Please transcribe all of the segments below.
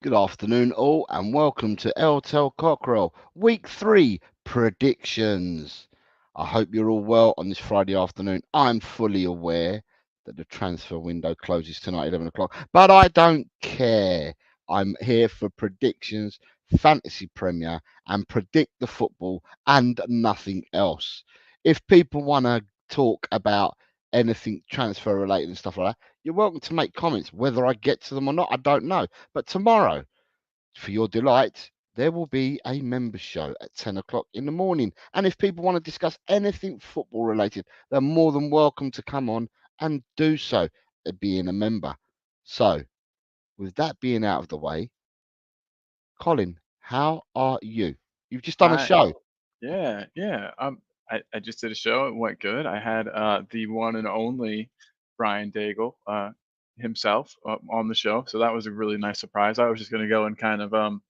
Good afternoon, all, and welcome to Tel Cockerel Week 3 predictions. I hope you're all well on this Friday afternoon. I'm fully aware that the transfer window closes tonight at 11 o'clock, but I don't care. I'm here for predictions, fantasy premier, and predict the football and nothing else. If people want to talk about anything transfer related and stuff like that, you're welcome to make comments. Whether I get to them or not, I don't know. But tomorrow, for your delight, there will be a members show at 10 o'clock in the morning. And if people want to discuss anything football related, they're more than welcome to come on and do so, being a member. So, with that being out of the way, Colin, how are you? You've just done a I show. yeah. I just did a show. It went good. I had the one and only Brian Daigle himself on the show, so that was a really nice surprise. I was just gonna go and kind of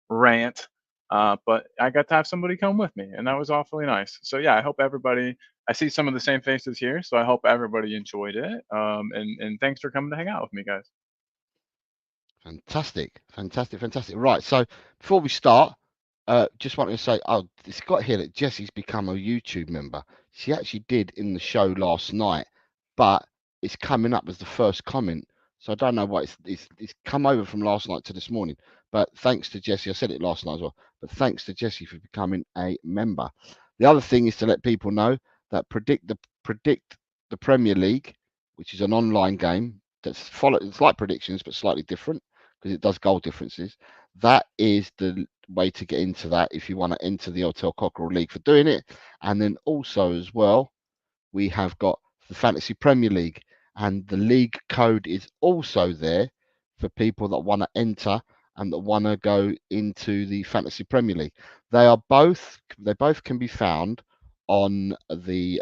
rant, but I got to have somebody come with me, and that was awfully nice. So yeah, I hope everybody. I see some of the same faces here, so I hope everybody enjoyed it. And thanks for coming to hang out with me, guys. Fantastic, fantastic, fantastic. Right, so before we start, just wanted to say, it's got here that Jessie's become a YouTube member. She actually did in the show last night, but it's coming up as the first comment. So I don't know what it's come over from last night to this morning. But thanks to Jessie, I said it last night as well. But thanks to Jessie for becoming a member. The other thing is to let people know that predict the Premier League, which is an online game that's follow. It's like predictions but slightly different because it does goal differences. That is the way to get into that if you want to enter the Tel Cockerel League for doing it. And then also as well, we have got the Fantasy Premier League, and the league code is also there for people that want to enter and that want to go into the Fantasy Premier League. They both can be found on the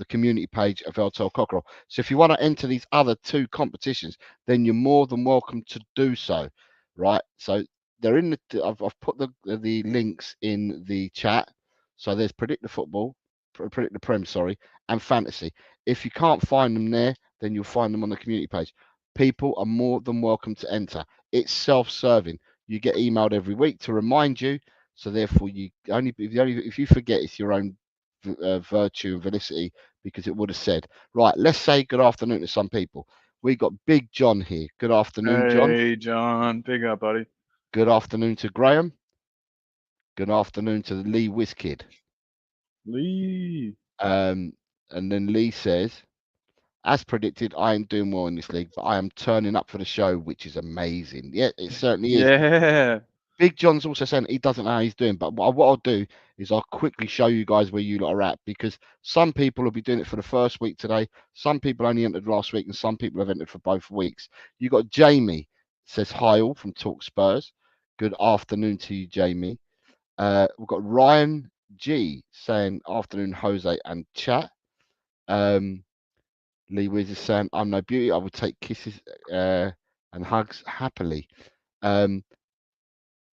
community page of Tel Cockerel. So if you want to enter these other two competitions, then you're more than welcome to do so. Right? So they're in the. I've put the links in the chat. So there's Predict the Football, Predict the Prem, sorry, and Fantasy. If you can't find them there, then you'll find them on the community page. People are more than welcome to enter. It's self-serving. You get emailed every week to remind you. So therefore, if you forget, it's your own virtue and felicity because it would have said. Right, let's say good afternoon to some people. We got Big John here. Good afternoon, John. Hey, John, big up, buddy. Good afternoon to Graham. Good afternoon to Lee Whiskid. Lee. Um, and then Lee says, as predicted, I am doing well in this league, but I am turning up for the show, which is amazing. Yeah, it certainly is. Yeah. Big John's also saying he doesn't know how he's doing, but what I'll do is I'll quickly show you guys where you lot are at because some people will be doing it for the first week today. Some people only entered last week, and some people have entered for both weeks. You got Jamie says hi all from Talk Spurs. Good afternoon to you, Jamie. We've got Ryan G saying afternoon, Jose and chat. Um, Lee Wiz is saying I'm no beauty. I would take kisses and hugs happily. Um,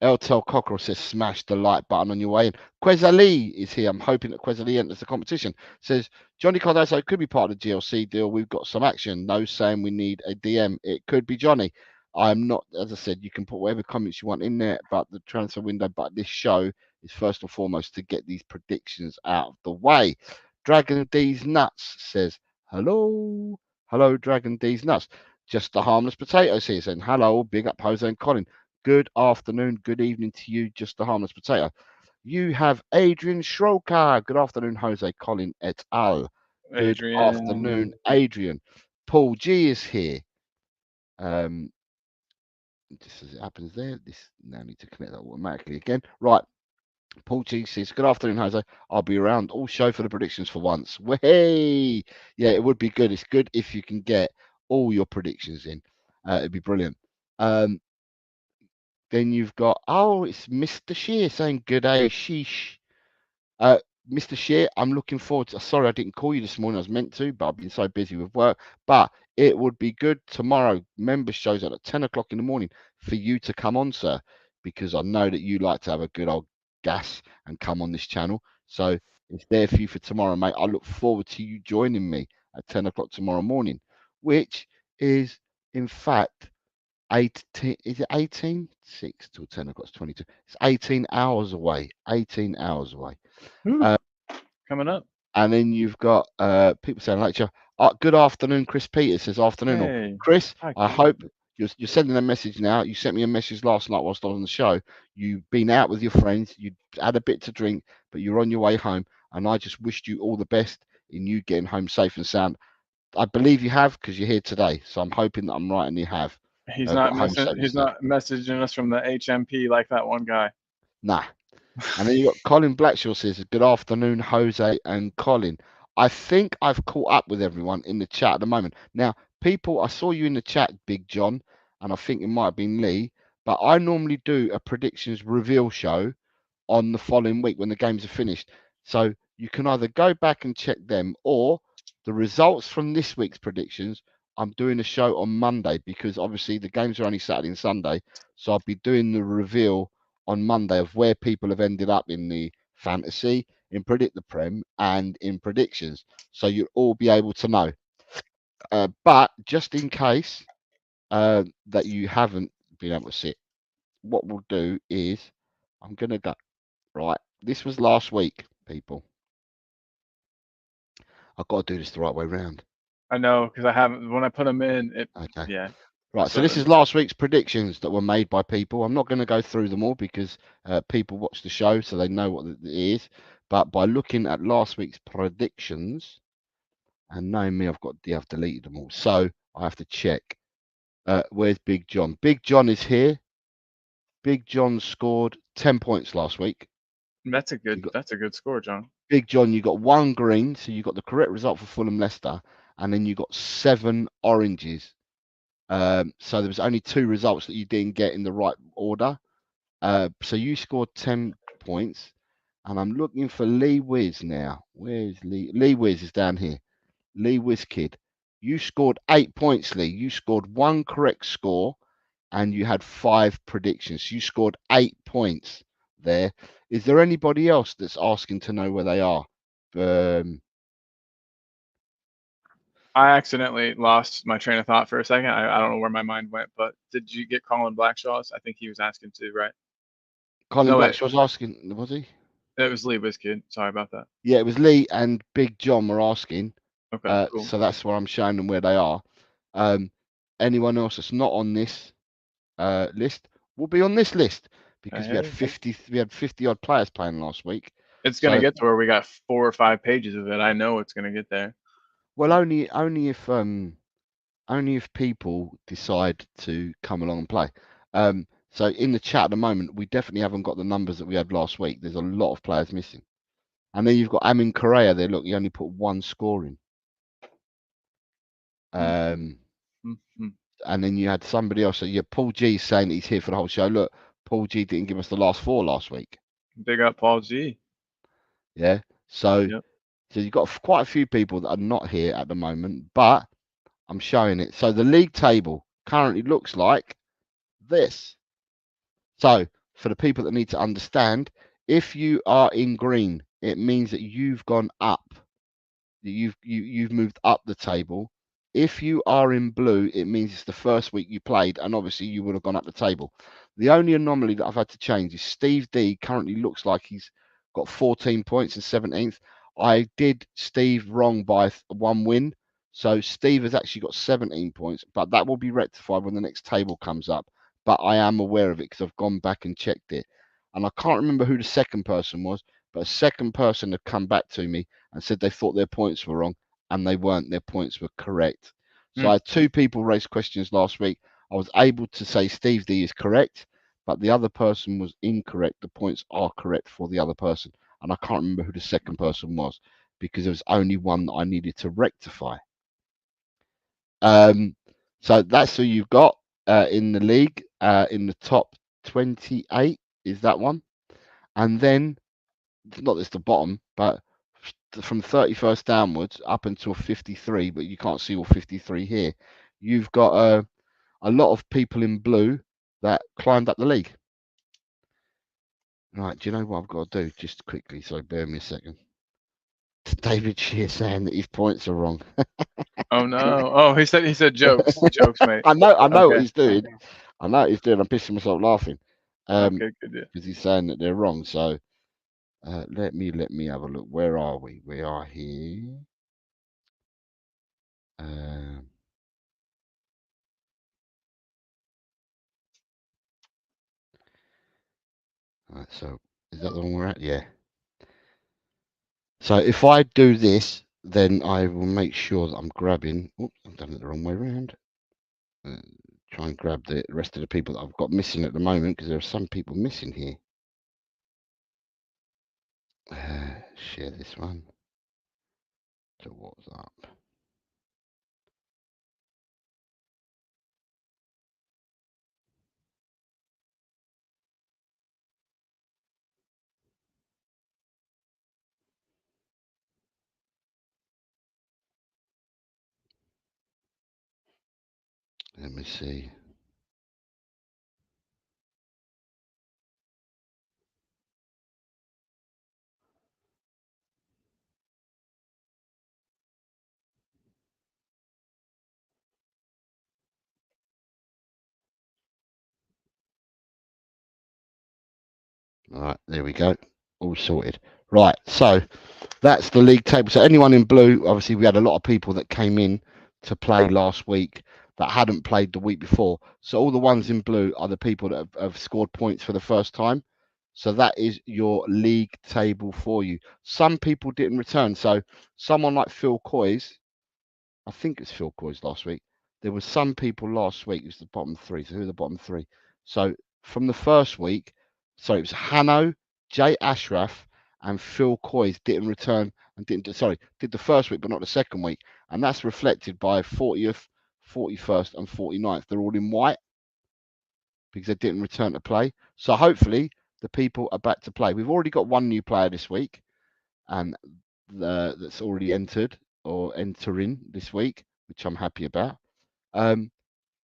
Tel Cockerel says smash the like button on your way in. Quezali is here. I'm hoping that Quezali enters the competition. Says Johnny Cardoso could be part of the GLC deal. We've got some action. No saying we need a DM. It could be Johnny. I'm not, as I said, you can put whatever comments you want in there about the transfer window, but this show is first and foremost to get these predictions out of the way. Dragon D's Nuts says, hello. Hello, Dragon D's Nuts. Just the harmless potatoes here saying, hello, big up Jose and Colin. Good afternoon, good evening to you, just the harmless potato. You have Adrian Schroker. Good afternoon, Jose Colin et al. Good Adrian. afternoon, Adrian. Paul G is here. Um, just as it happens there, this now need to connect that automatically again. Right, Paul G says, good afternoon, Jose. I'll be around all show for the predictions for once. Way, yeah, it would be good. It's good if you can get all your predictions in. It'd be brilliant. Um, Then you've got, it's Mr. Shear saying good day, sheesh. Uh, Mr. Shear, I'm looking forward to. Sorry, I didn't call you this morning. I was meant to, but I've been so busy with work. But it would be good tomorrow. Members shows at 10 o'clock in the morning for you to come on, sir, because I know that you like to have a good old gas and come on this channel. So it's there for you for tomorrow, mate. I look forward to you joining me at 10 o'clock tomorrow morning, which is, in fact, 18, is it 18? 6 till 10 o'clock, 22. It's 18 hours away. 18 hours away. Coming up. And then you've got people saying, like, good afternoon, Chris Peters says, afternoon. Hey. Chris, Hi, I hope you're sending a message now. You sent me a message last night whilst I was on the show. You've been out with your friends, you had a bit to drink, but you're on your way home. And I just wished you all the best in you getting home safe and sound. I believe you have, because you're here today. So I'm hoping that I'm right and you have. He's not messaging us from the HMP like that one guy. Nah. And then you got Colin Blackshaw says, good afternoon, Jose and Colin. I think I've caught up with everyone in the chat at the moment. Now, people, I saw you in the chat, Big John, and I think it might have been Lee, but I normally do a predictions reveal show on the following week when the games are finished. So you can either go back and check them, or the results from this week's predictions, I'm doing a show on Monday, because obviously the games are only Saturday and Sunday. So I'll be doing the reveal on Monday of where people have ended up in the fantasy, in Predict the Prem, and in predictions. So you'll all be able to know. But just in case that you haven't been able to see it, what we'll do is I'm going to go, right, this was last week, people. I've got to do this the right way round. I know, because I haven't, when I put them in, okay. Yeah. Right, so this is last week's predictions that were made by people. I'm not going to go through them all, because people watch the show, so they know what it is. But by looking at last week's predictions, and knowing me, I've deleted them all. So I have to check. Where's Big John? Big John is here. Big John scored 10 points last week. That's a good score, John. Big John, you got 1 green, so you got the correct result for Fulham Leicester, and then you got 7 oranges. So there was only 2 results that you didn't get in the right order. So you scored 10 points, and I'm looking for Lee Wiz now. Where's Lee? Lee Wiz is down here. Lee Wiz Kid. You scored 8 points, Lee. You scored 1 correct score, and you had 5 predictions. You scored 8 points there. Is there anybody else that's asking to know where they are? I accidentally lost my train of thought for a second. I don't know where my mind went, but did you get Colin Blackshaw's? I think he was asking too, right? Colin Blackshaw's asking, was he? It was Lee Wiskid. Sorry about that. Yeah, it was Lee and Big John were asking. Okay, cool. So that's why I'm showing them where they are. Anyone else that's not on this list will be on this list, because we had 50 odd players playing last week. It's going to get to where we got 4 or 5 pages of it. I know it's going to get there. Well, only if people decide to come along and play. So in the chat at the moment, we definitely haven't got the numbers that we had last week. There's a lot of players missing. And then you've got Amin Correa there. Look, he only put 1 score in. And then you had somebody else. So Paul G saying he's here for the whole show. Look, Paul G didn't give us the last 4 last week. Big up Paul G. Yeah. So you've got quite a few people that are not here at the moment, but I'm showing it. So the league table currently looks like this. So for the people that need to understand, if you are in green, it means that you've gone up. You've moved up the table. If you are in blue, it means it's the first week you played, and obviously you would have gone up the table. The only anomaly that I've had to change is Steve D currently looks like he's got 14 points and 17th. I did Steve wrong by 1 win. So Steve has actually got 17 points, but that will be rectified when the next table comes up. But I am aware of it because I've gone back and checked it. And I can't remember who the second person was, but a second person had come back to me and said they thought their points were wrong, and they weren't. Their points were correct. So I had 2 people raise questions last week. I was able to say Steve D is correct, but the other person was incorrect. The points are correct for the other person. And I can't remember who the second person was, because there was only one that I needed to rectify. So that's who you've got in the league. In the top 28 is that one. And then, not this the bottom, but from 31st downwards up until 53, but you can't see all 53 here. You've got a lot of people in blue that climbed up the league. Right, do you know what I've got to do? Just quickly, so bear me a second. David Shear saying that his points are wrong. Oh no! Oh, he said jokes, jokes, mate. I know what he's doing. I know he's doing. I'm pissing myself laughing. Okay, good. Yeah. Because he's saying that they're wrong. So let me have a look. Where are we? We are here. Right, so is that the one we're at? Yeah. So if I do this, then I will make sure that I'm grabbing. Oops, I've done it the wrong way around. Try and grab the rest of the people that I've got missing at the moment, because there are some people missing here. Share this one. So what's up? Let me see. All right, there we go. All sorted. Right, so that's the league table. So anyone in blue, obviously we had a lot of people that came in to play last week that hadn't played the week before. So all the ones in blue are the people that have scored points for the first time. So that is your league table for you. Some people didn't return. So someone like Phil Coy's, I think it's Phil Coy's last week. There were some people last week. It was the bottom three. So who are the bottom three? So from the first week, so it was Hanno, Jay Ashraf, and Phil Coy's didn't return and did the first week, but not the second week. And that's reflected by 40th, 41st, and 49th. They're all in white because they didn't return to play. So hopefully the people are back to play. We've already got one new player this week, and that's already entered or entering this week, which I'm happy about.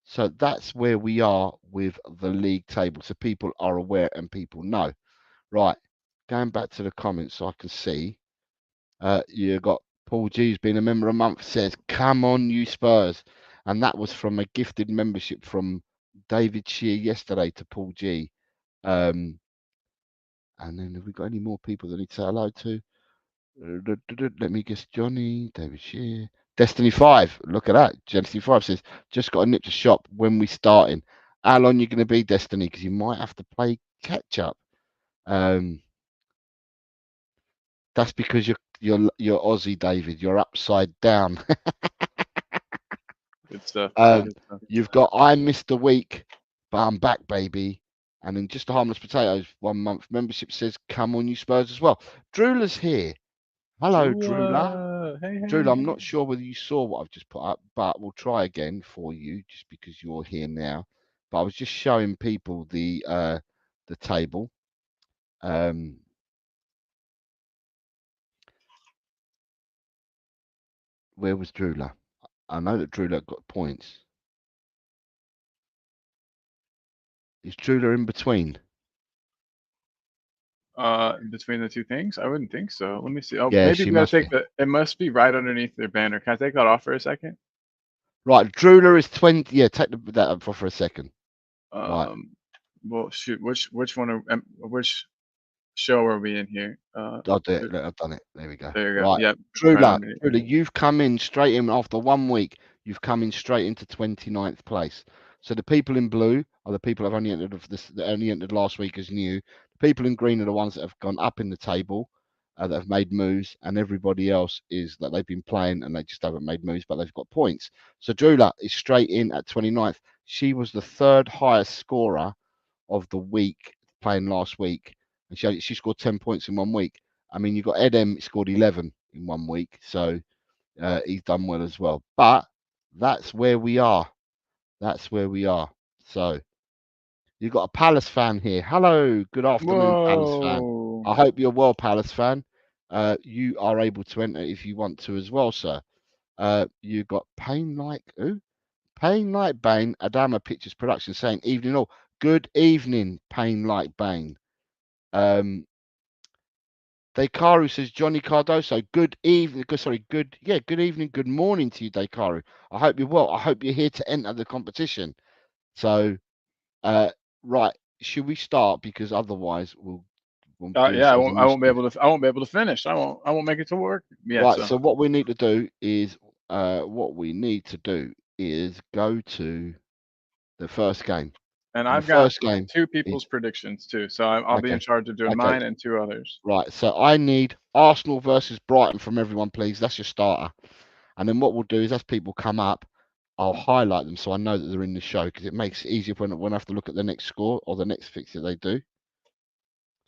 So that's where we are with the league table. So people are aware and people know. Right, going back to the comments so I can see. You got Paul G's been a member a month, says, "Come on, you Spurs." And that was from a gifted membership from David Shear yesterday to Paul G. And then have we got any more people that need to say hello to? Let me guess. Johnny, David Shear, Destiny 5. Look at that. Destiny 5 says, "Just got to nip to shop when we starting." How long you going to be, Destiny? Because you might have to play catch up. That's because you're Aussie, David. You're upside down. Good stuff. You've got I missed a week, but I'm back, baby. And then just a harmless potatoes 1 month membership says, "Come on, you Spurs" as well. Drula's here. Hello, Drula. Hey, Drula, I'm not sure whether you saw what I've just put up, but we'll try again for you just because you're here now. But I was just showing people the table. Where was Drula? I know that Drula got points. Is Drula in between? Between the two things? I wouldn't think so. Let me see. Oh, Yeah, maybe she we gotta must take be. it must be right underneath their banner. Can I take that off for a second? Right, Drula is 20. Yeah, take that up for a second. Right. Well, shoot, which one which show are we in here? I'll do it. Look, I've done it. There we go. There you go. Right. Yep. Right Drula, underneath. you've come in straight in after 1 week. You've come in straight into 29th place. So the people in blue are the people that have only entered that only entered last week as new. The people in green are the ones that have gone up in the table, that have made moves, and everybody else is that they've been playing and they just haven't made moves, but they've got points. So Drula is straight in at 29th. She was the third highest scorer of the week playing last week, and she scored 10 points in 1 week. I mean, you've got Edem scored 11 in 1 week, so he's done well as well. But that's where we are. That's where we are. So you've got a Palace fan here. Hello, good afternoon, Palace fan. Whoa. I hope you're well, Palace fan. You are able to enter if you want to as well, sir. You've got Pain Like who? Pain Like Bane, Adama Pictures Production saying evening all. Good evening, Pain Like Bane. Dekaru says Johnny Cardoso. Good evening. Good evening. Good morning to you, Dekaru. I hope you're well. I hope you're here to enter the competition. So Right. Should we start? Because otherwise we'll do Yeah, I ourselves a won't be mischief. able to finish. I won't make it to work. Yeah. Right. So what we need to do is go to the first game. And And I've the got first game 2 is people's predictions too, so I'll be in okay. charge of doing Okay. mine and 2 others. Right. So I need Arsenal versus Brighton from everyone, please. That's your starter. And then what we'll do is, as people come up, I'll highlight them so I know that they're in the show, because it makes it easier when I have to look at the next score or the next fixture they do.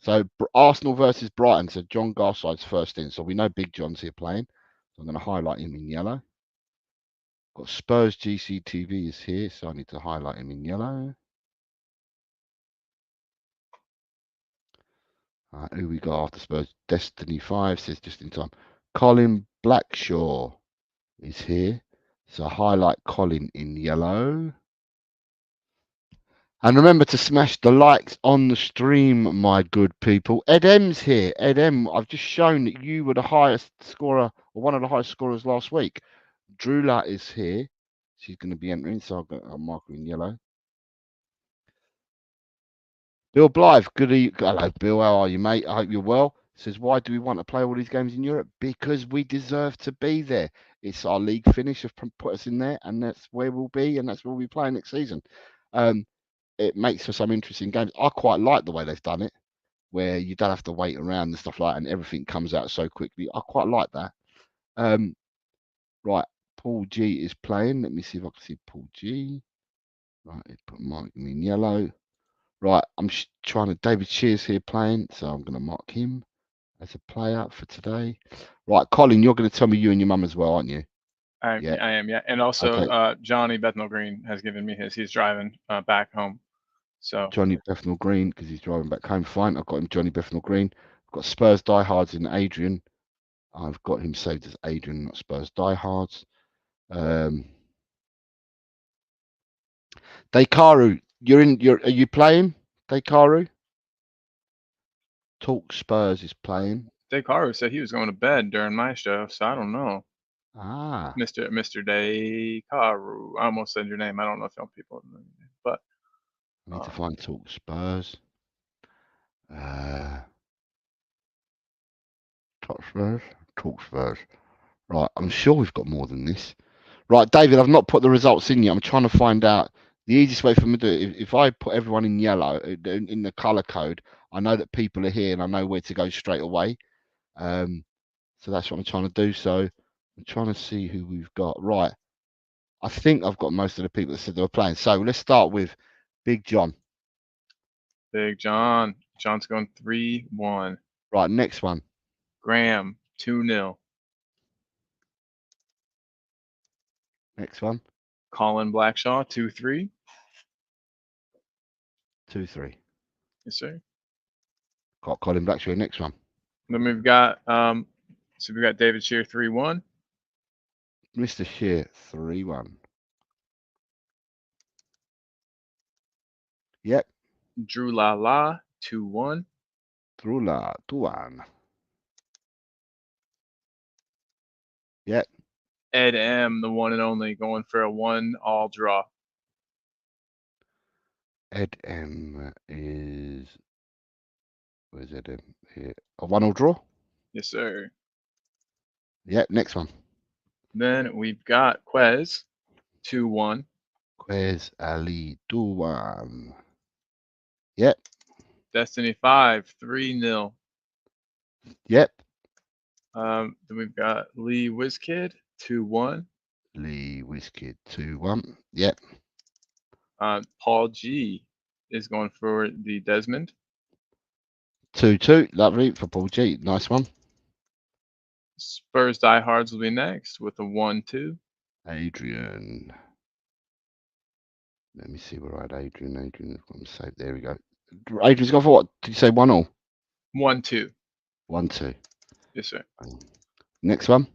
So Arsenal versus Brighton. So John Garside's first in. So we know Big John's here playing. So I'm going to highlight him in yellow. Got Spurs GCTV is here, so I need to highlight him in yellow. Who we got after Spurs? Destiny 5 says just in time. Colin Blackshaw is here. So highlight Colin in yellow. And remember to smash the likes on the stream, my good people. Ed M's here. Ed M, I've just shown that you were the highest scorer, or one of the highest scorers last week. Drula is here. She's going to be entering, so I'll mark her in yellow. Bill Blythe, hello, Bill. How are you, mate? I hope you're well. Says, why do we want to play all these games in Europe? Because we deserve to be there. It's our league finish have put us in there, and that's where we'll be, and that's where we'll be playing next season. It makes for some interesting games. I quite like the way they've done it, where you don't have to wait around and stuff like that, and everything comes out so quickly. I quite like that. Right, Paul G is playing. Let me see if I can see Paul G. Right, put Mike in yellow. Right, I'm trying to. David Shear's here playing, so I'm going to mark him as a player for today. Right, Colin, you're going to tell me you and your mum as well, aren't you? I am, yeah. And also, okay. Johnny Bethnal Green has given me his. He's driving back home. So Johnny Bethnal Green, because he's driving back home. Fine, I've got him, Johnny Bethnal Green. I've got Spurs diehards in Adrian. I've got him saved as Adrian, not Spurs diehards. Dekaru, are you playing? Dekaru? Talk Spurs is playing. Dekaru said he was going to bed during my show, so I don't know. Ah. Mr. Dekaru. I almost said your name. I don't know if young people know your name, but I need to find Talk Spurs. Talk Spurs. Right, I'm sure we've got more than this. Right, David, I've not put the results in yet. I'm trying to find out the easiest way for me to do it. If I put everyone in yellow, in the color code, I know that people are here and I know where to go straight away. So that's what I'm trying to do. So I'm trying to see who we've got. Right. I think I've got most of the people that said they were playing. So let's start with Big John. Big John. John's going 3-1. Right, next one. Graham, 2-0. Next one. Colin Blackshaw, 2-3. 2-3. Yes, sir. Got Colin Blackshaw. Next one. Then we've got we've got David Shear, 3-1. Mr. Shear, 3-1. Yep. Drew La, 2-1. Drew La, 2-1. Yep. Ed M, the one and only, going for a 1-all draw. Ed M is. Where's Ed M? Here. A 1-all draw? Yes, sir. Yep. Next one. Then we've got Quez, 2-1. Quez Ali, 2-1. Yep. Destiny 5, 3-0. Yep. Then we've got Lee Wizkid, 2-1. Lee Wizkid, 2-1. Yep. Paul G is going for the Desmond. 2-2. Lovely for Paul G. Nice one. Spurs diehards will be next with a 1-2. Adrian. Let me see where I had Adrian. Adrian's got him saved. There we go. Adrian's gone for what? Did you say 1-all? 1-2. 1-2. Yes, sir. Next one.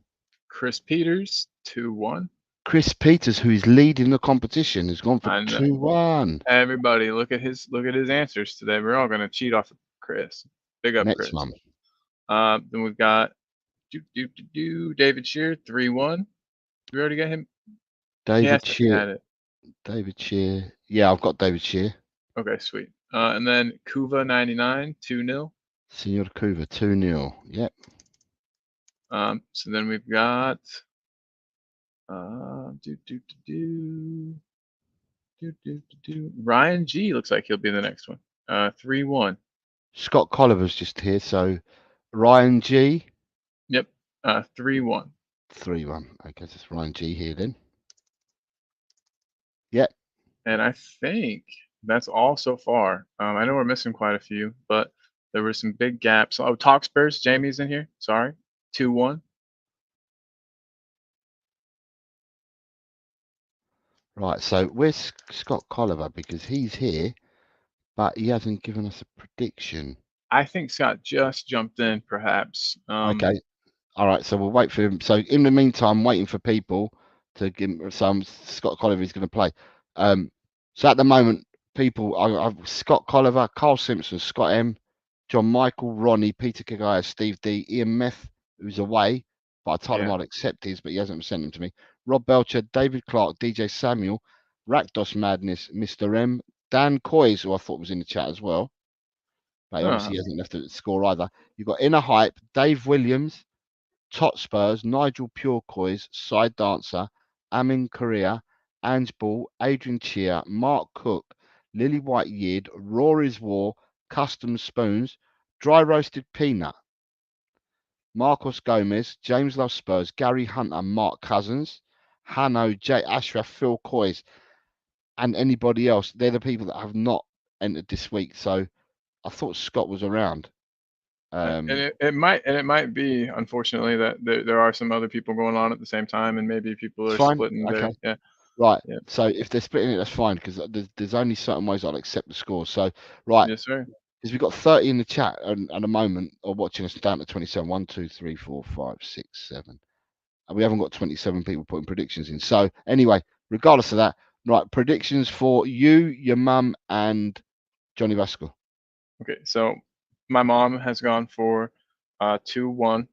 Chris Peters, 2-1. Chris Peters, who is leading the competition, has gone for 2-1. Everybody, look at his answers today. We're all going to cheat off of Chris. Big up, Next Chris. one. Then we've got David Shear, 3-1. We already got him. David Shear. David Shear. Yeah, I've got David Shear. Okay, sweet. And then Kuva 99, 2-0. Senor Kuva, 2-0. Yep. So then we've got Ryan G looks like he'll be the next one. 3-1. Scott Colliver's just here, so Ryan G. Yep. 3-1. 3-1. Okay, so it's Ryan G here then. Yep. And I think that's all so far. I know we're missing quite a few, but there were some big gaps. Oh, Talk Spurs, Jamie's in here. Sorry. 2-1. Right, so where's Scott Colliver? Because he's here, but he hasn't given us a prediction. I think Scott just jumped in, perhaps. Okay. All right, so we'll wait for him. So in the meantime, waiting for people to give him some. Scott Colliver is going to play. So at the moment, people I've Scott Colliver, Carl Simpson, Scott M, John Michael, Ronnie, Peter Kagaya, Steve D, Ian Meth, who's away, but I told him Yeah. I'd accept his, but he hasn't sent him to me. Rob Belcher, David Clark, DJ Samuel, Rakdos Madness, Mr. M, Dan Coys, who I thought was in the chat as well, but obviously he hasn't left a score either. You've got Inner Hype, Dave Williams, Tot Spurs, Nigel Purecoys, Side Dancer, Amin Korea, Ange Ball, Adrian Chia, Mark Cook, Lily White Yid, Rory's War, Custom Spoons, Dry Roasted Peanut, Marcos Gomez, James Love Spurs, Gary Hunter, Mark Cousins, Hanno, Jay Ashraf, Phil Coys, and anybody else. They're the people that have not entered this week. So I thought Scott was around. And it might be, unfortunately, that there are some other people going on at the same time, and maybe people are fine. splitting their Okay. Right. Yeah. So if they're splitting it, that's fine because there's only certain ways I'll accept the score. So right, Yes, sir. because we've got 30 in the chat at the moment, or watching us down to 27. 1, 2, 3, 4, 5, 6, 7. And we haven't got 27 people putting predictions in. So anyway, regardless of that, right, predictions for you, your mum, and Johnny Vasco. Okay, so my mom has gone for 2-1.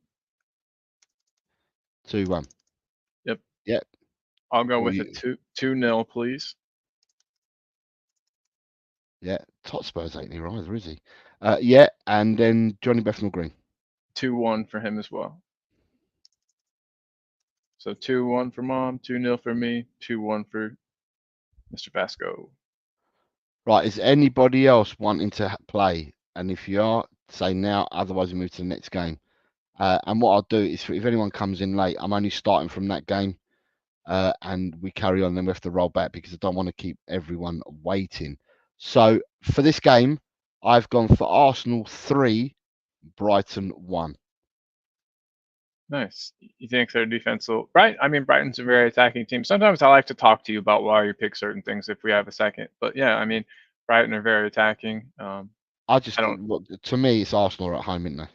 2-1. Yep. Yep. I'll go Well, with a 2-0, please. Yeah, Tot Spurs ain't here either, is he? Yeah, and then Johnny Bethnal Green. 2-1 for him as well. So 2-1 for mom, 2-0 for me, 2-1 for Mr. Vasco. Right, is anybody else wanting to play? And if you are, say now, otherwise we move to the next game. And what I'll do is if anyone comes in late, I'm only starting from that game. And we carry on, then we have to roll back because I don't want to keep everyone waiting. So for this game, I've gone for Arsenal 3, Brighton 1. Nice. You think their defense will right? I mean, Brighton's a very attacking team. Sometimes I like to talk to you about why you pick certain things if we have a second. But yeah, I mean, Brighton are very attacking. To me, it's Arsenal at home, isn't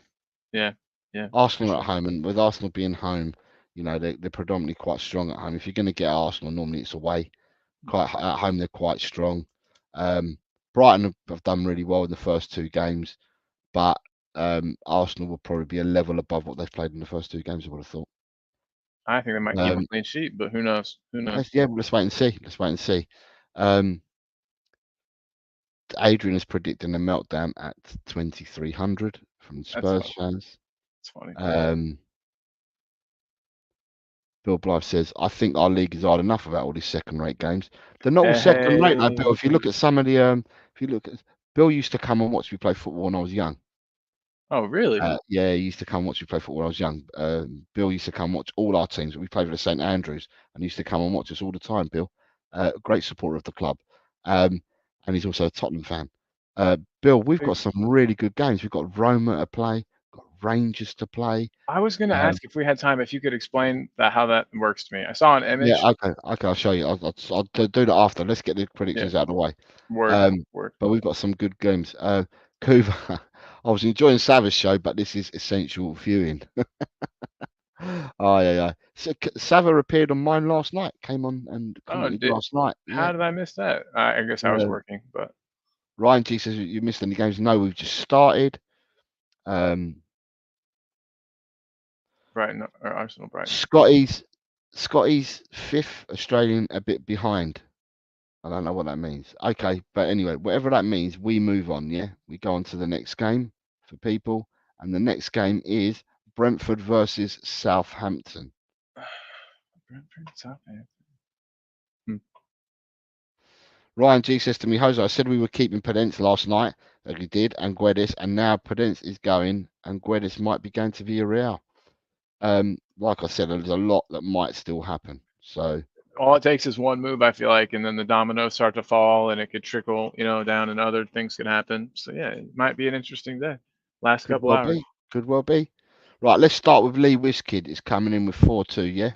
they? Yeah. Arsenal at home, and with Arsenal being home, they're predominantly quite strong at home. If you're going to get Arsenal, normally it's away. Quite at home, they're quite strong. Brighton have done really well in the first 2 games, but Arsenal will probably be a level above what they've played in the first 2 games. I would have thought. I think they might keep a clean sheet, but who knows? Yeah, well, let's wait and see. Adrian is predicting a meltdown at 2,300 from Spurs fans. That's funny. Bill Blythe says, I think our league is hard enough about all these second-rate games. They're not all second-rate, though, Bill. If you look at some of the, Bill used to come and watch me play football when I was young. Oh, really? Yeah, he used to come and watch me play football when I was young. Bill used to come and watch all our teams. We played for the St Andrews, and he used to come and watch us all the time, Bill. Great supporter of the club. And he's also a Tottenham fan. Bill, we've got some really good games. We've got Roma to play, got Rangers to play. I was going to ask if we had time, if you could explain how that works to me. I saw an image. Yeah, okay, I'll show you. I'll do that after. Let's get the predictions out of the way. Word. But we've got some good games. Kuva, I was enjoying Sav's show, but this is essential viewing. Oh yeah. So Sava appeared on mine last night. Came on and commented last night. How did I miss that? I guess I was working, but Ryan G says you missed any games. No, we've just started. Brighton or Arsenal Brighton. Scotty's 5th Australian, a bit behind. I don't know what that means. Okay, but anyway, whatever that means, we move on, yeah? We go on to the next game for people. And the next game is Brentford versus Southampton. Brentford, Southampton. Ryan G says to me, Jose, I said we were keeping Pedence last night, like we did, and Guedes, and now Pedence is going, and Guedes might be going to Villarreal. Like I said, there's a lot that might still happen. So all it takes is one move, I feel like, and then the dominoes start to fall, and it could trickle, down, and other things could happen. So yeah, it might be an interesting day. Last couple hours. Could well be. Right, let's start with Lee Wiskid. Is coming in with 4-2, yeah?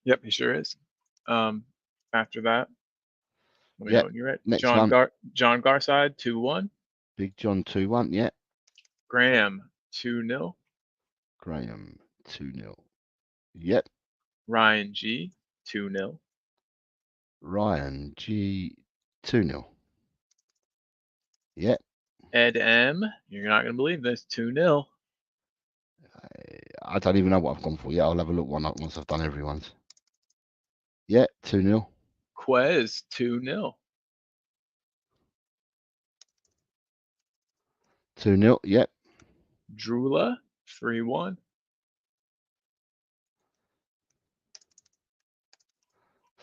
Yep, he sure is. After that, let me know when you're ready. Next John one. John Garside, 2-1. Big John 2-1, yeah. Graham, 2-0. Graham, 2-0. Yep. Ryan G, 2-0. Ryan G, 2-0. Yep. Ed M, you're not going to believe this, 2-0. I don't even know what I've gone for. Yeah, I'll have a look once I've done everyone's. Yeah, 2-0. Quez, 2-0. 2-0, yep. Drula, 3-1.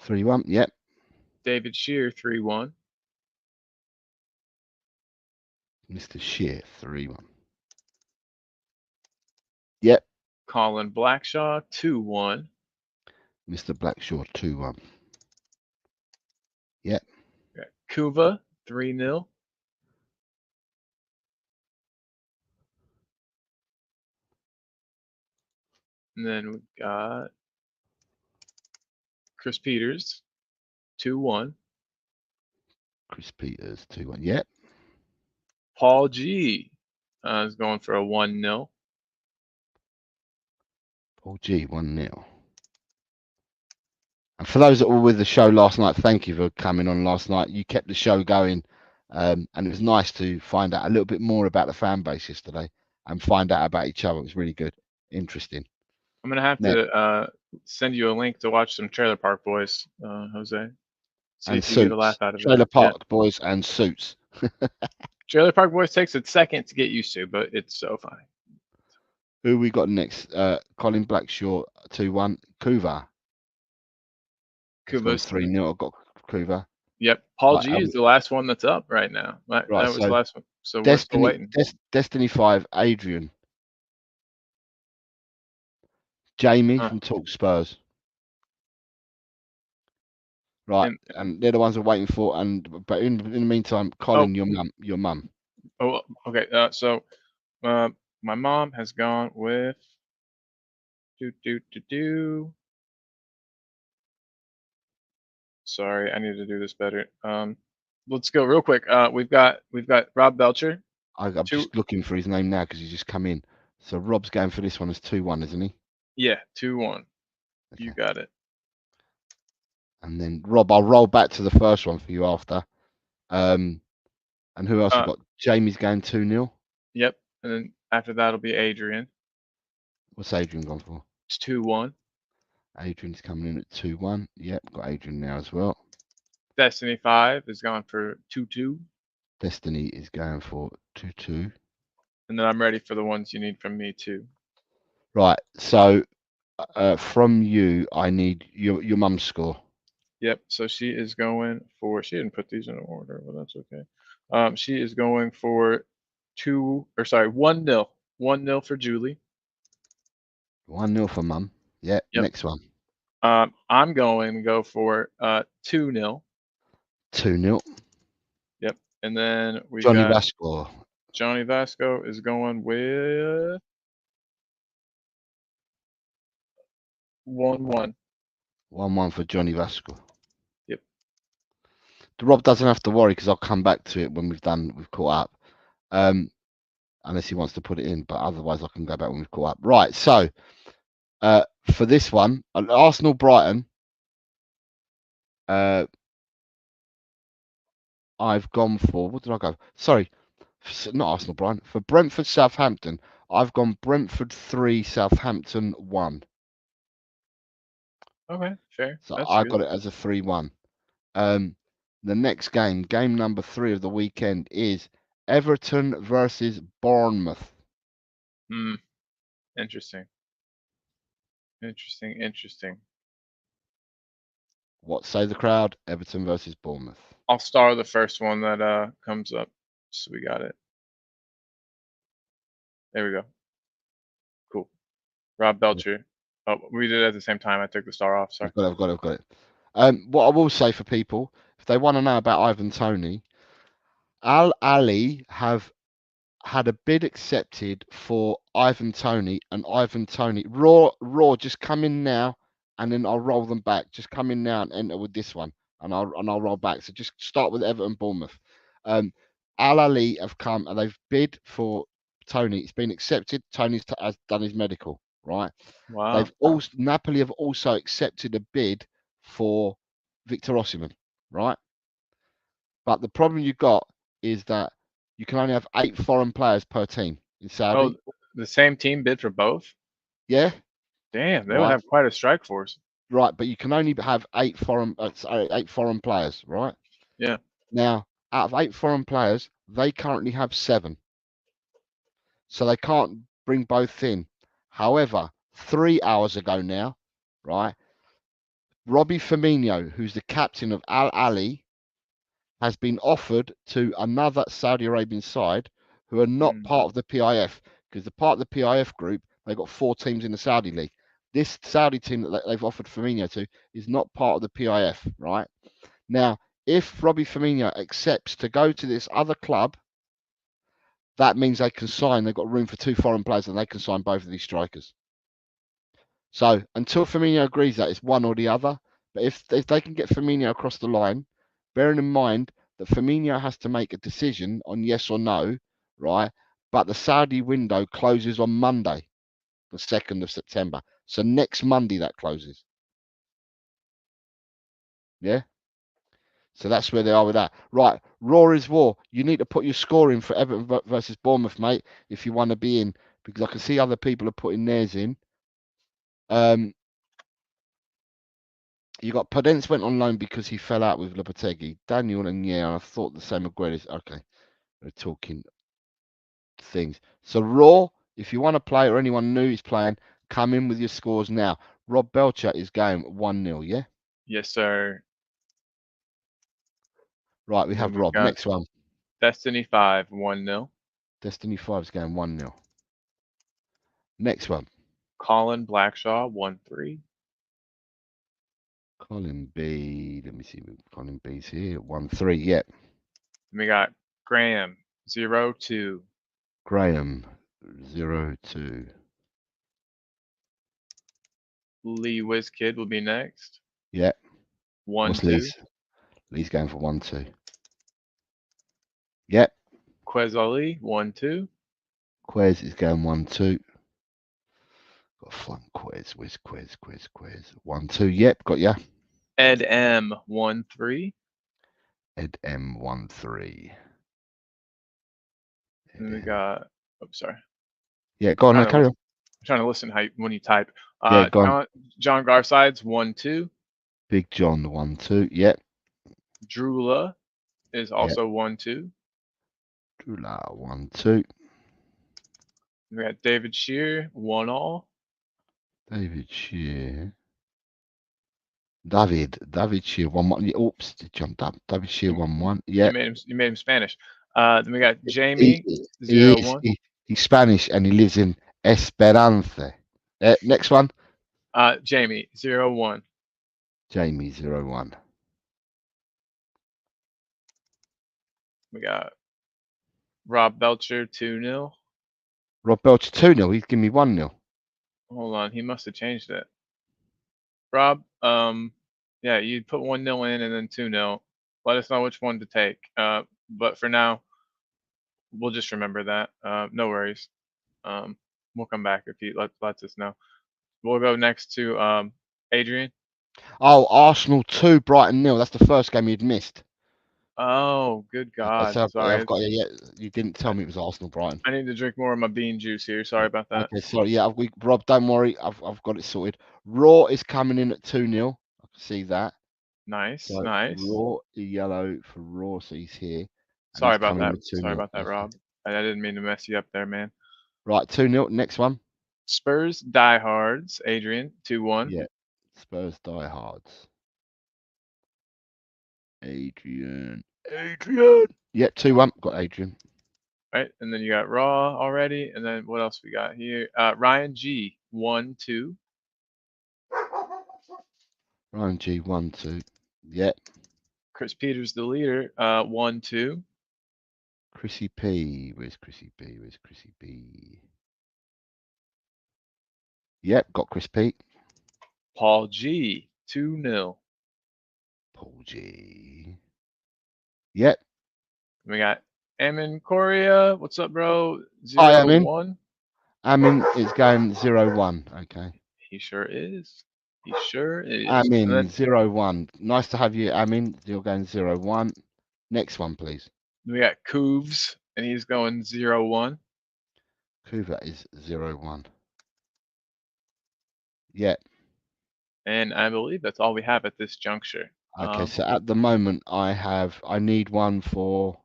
3-1, yep. David Shear, 3-1. Mr. Shear, 3-1. Yep. Colin Blackshaw, 2-1. Mr. Blackshaw, 2-1. Yep. Kuva, 3-0. And then we've got Chris Peters, 2-1. Chris Peters, 2-1. Yep. Paul G is going for a 1-0. Paul G, 1-0. And for those that were with the show last night, thank you for coming on last night. You kept the show going. And it was nice to find out a little bit more about the fan base yesterday and find out about each other. It was really good. Interesting. I'm going to have to send you a link to watch some Trailer Park Boys, Jose. See and if you Suits. get a laugh out of Trailer Park Boys and Suits. Trailer Park Boys takes a second to get used to, but it's so funny. Who we got next? Colin Blackshaw, 2-1. Kuva. Kuva's 3-0. I've got Kuva. Yep. Paul G is the last one that's up right now. That was the last one. So we're still waiting. Destiny 5, Adrian. Jamie from Talk Spurs. Right, and they're the ones we're waiting for. But in the meantime, Colin, your mum. Oh, okay. So my mom has gone with Sorry, I need to do this better. Let's go real quick. We've got Rob Belcher. I'm just looking for his name now because he's just come in. So Rob's going for this one as 2-1, isn't he? Yeah, 2-1. Okay. You got it. And then Rob, I'll roll back to the first one for you after. And who else we got? Jamie's going 2-0. Yep. And then after that'll be Adrian. What's Adrian gone for? It's 2-1. Adrian's coming in at 2-1. Yep, got Adrian now as well. Destiny 5 is gone for 2-2. Destiny is going for 2-2. And then I'm ready for the ones you need from me too. Right. So from you, I need your mum's score. Yep. So she is going for. She didn't put these in order, but that's okay. She is going for 1-0. 1-0 for Julie. 1-0 for mum. Yeah. Yep. Next one. I'm going to go for 2-0. 2-0. Yep. And then we Johnny got Vasco. Johnny Vasco is going with 1-1. 1-1 for Johnny Vasco. Yep. Rob doesn't have to worry because I'll come back to it when we've caught up. Unless he wants to put it in, but otherwise I can go back when we've caught up. Right. So for this one, Arsenal Brighton. I've gone for, what did I go? Sorry, not Arsenal Brighton. For Brentford Southampton, I've gone Brentford 3, Southampton 1. Okay, fair. So I got it as a 3-1. The next game, game number 3 of the weekend, is Everton versus Bournemouth. Interesting. Interesting. What say the crowd? Everton versus Bournemouth. I'll star the first one that comes up. So we got it. There we go. Cool. Rob Belcher. Oh, we did it at the same time. I took the star off. Sorry. I've got it. What I will say for people, if they want to know about Ivan Toney, Al Ali have had a bid accepted for Ivan Toney, and Ivan Toney raw just come in now, and then I'll roll them back. Just come in now and enter with this one, and I'll roll back. So just start with Everton Bournemouth. Al Ali have come and they've bid for Toney. It's been accepted. Toney has done his medical, right? Wow. They've also Napoli have also accepted a bid for Victor Osimhen, right? But the problem you got is that you can only have 8 foreign players per team in Saudi. Oh, the same team bid for both? Yeah. Damn, they would have quite a strike force. Right, but you can only have 8 foreign players, right? Yeah. Now, out of 8 foreign players, they currently have 7. So they can't bring both in. However, 3 hours ago now, right, Robbie Firmino, who's the captain of Al Ali, has been offered to another Saudi Arabian side who are not part of the PIF, because the part of the PIF group, they've got 4 teams in the Saudi league. This Saudi team that they've offered Firmino to is not part of the PIF, right? Now, if Robbie Firmino accepts to go to this other club, that means they can sign. They've got room for 2 foreign players, and they can sign both of these strikers. So until Firmino agrees that it's one or the other, but if they can get Firmino across the line, bearing in mind that Firmino has to make a decision on yes or no, right? But the Saudi window closes on Monday, the 2nd of September. So next Monday that closes. Yeah. So that's where they are with that. Right. Raw is war. You need to put your score in for Everton versus Bournemouth, mate, if you want to be in, because I can see other people are putting theirs in. You got Podence went on loan because he fell out with Lopetegui. Daniel and I thought the same. Aguero. Okay, we're talking things. So Raw, if you want to play or anyone new is playing, come in with your scores now. Rob Belcher is going 1-0, yeah? Yes, sir. Right, we have Rob. Next one. Destiny 5, 1-0. Destiny 5 is going 1-0. Next one. Colin Blackshaw, 1-3. Colin B. Let me see. Colin B's here. 1-3. Yep. We got Graham, 0-2. Graham, 0-2. Lee Wizkid will be next. Yep. 1-2. Lee's going for 1-2. Yep. Quez Ali, 1-2. Quez is going 1-2. Got flunk Quez. Where's Quez? 1-2. Yep, got ya. Ed M, 1-3. Ed M, 1-3. And we got, oh, sorry. Yeah, go on, carry on. I'm trying to listen when you type. Yeah, go on. John Garsides, 1-2. Big John, 1-2. Yep. Drula is also 1-2. Drula, 1-2. We got David Shear, 1-all. David Shear. David Shear, 1-1. Oops, it jumped up. David Shear, 1-1. Yeah. You made him Spanish. Then we got Jamie, 0-1. He's Spanish and he lives in Esperanza. Next one. Jamie, 0-1. Jamie, 0-1. We got Rob Belcher, 2-0. Rob Belcher, 2-0. He's giving me 1-0. Hold on, he must have changed it. Rob, yeah, you put 1-0 in and then 2-0. Let us know which one to take. But for now, we'll just remember that. No worries. We'll come back if he lets us know. We'll go next to Adrian. Oh, Arsenal 2, Brighton 0. That's the first game you'd missed. Oh, good God. Sorry. You didn't tell me it was Arsenal Brighton. I need to drink more of my bean juice here. Sorry about that. Okay, sorry. Yeah, Rob, don't worry. I've got it sorted. Raw is coming in at 2-0. I can see that. Nice, So nice. raw yellow for raw, so he's here. Sorry about that. With 2-0. Sorry about that, Rob. I didn't mean to mess you up there, man. Right, 2-0. Next one. Spurs diehards, Adrian, 2-1. Yeah, Spurs diehards. Adrian. Yeah, 2-1. Got Adrian. Right, and then you got Raw already, and then what else we got here? Ryan G, 1-2. Ryan G, 1-2. Yeah. Chris Peters, the leader, 1-2. Chrissy P. Where's Chrissy P? Where's Chrissy P? Yep, got Chris P. Paul G, 2-0. Paul G. Yep. We got Amin Korea. What's up, bro? Hi, Amin. 0-1. Amin is going 0-1. Okay. He sure is. He sure is. Amin, then, 0-1. Nice to have you, Amin. You're going 0-1. Next one, please. We got Cooves, and he's going 0-1. Kuva is 0-1. Yeah. And I believe that's all we have at this juncture. Okay, so at the moment I need one for.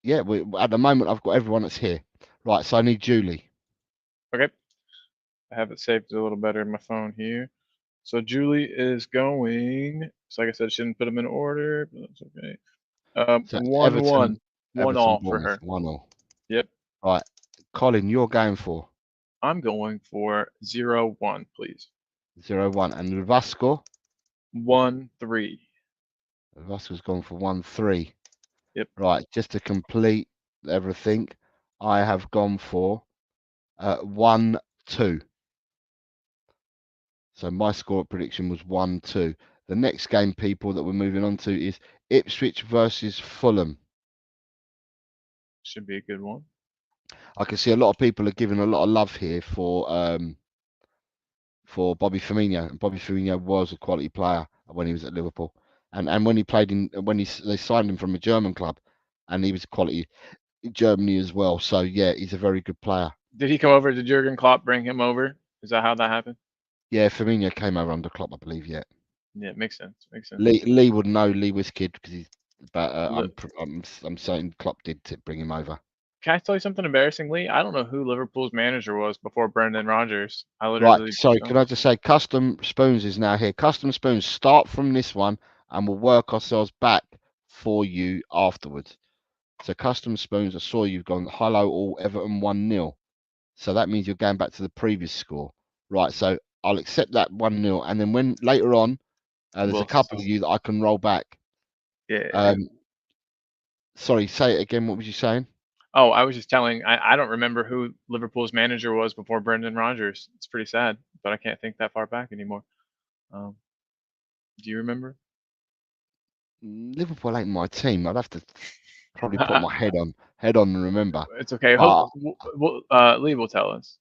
Yeah, at the moment I've got everyone that's here. Right, so I need Julie. Okay. I have it saved a little better in my phone here. So Julie is going. So like I said, I shouldn't put them in order, but that's okay. So 1-1. 1-1 for her. 1-1. Yep. Right, Colin, you're going for. I'm going for 0-1, please. 0-1, and Vasco. 1-3. Vasco's gone for 1-3. Yep. Right, just to complete everything, I have gone for 1-2. So my score prediction was 1-2. The next game, people, that we're moving on to is Ipswich versus Fulham. Should be a good one. I can see a lot of people are giving a lot of love here for Bobby Firmino. And Bobby Firmino was a quality player when he was at Liverpool, and when he played they signed him from a German club, and he was quality in Germany as well. So yeah, he's a very good player. Did he come over? Did Jurgen Klopp bring him over? Is that how that happened? Yeah, Firmino came over under Klopp, I believe. Yeah. Yeah, makes sense. Makes sense. Lee would know. Lee was kid because he's. But I'm saying Klopp did to bring him over. Can I tell you something embarrassingly? I don't know who Liverpool's manager was before Brendan Rodgers. Right, sorry, can I just say Custom Spoons is now here. Custom Spoons, start from this one and we'll work ourselves back for you afterwards. So Custom Spoons, I saw you've gone hello all Everton 1-0. So that means you're going back to the previous score. Right, so I'll accept that 1-0, and then when later on there's a couple of you that I can roll back. Yeah. Sorry, say it again. What was you saying? Oh, I was just telling. I don't remember who Liverpool's manager was before Brendan Rodgers. It's pretty sad, but I can't think that far back anymore. Do you remember? Liverpool ain't my team. I'd have to probably put my head on and remember. It's okay. Lee will tell us.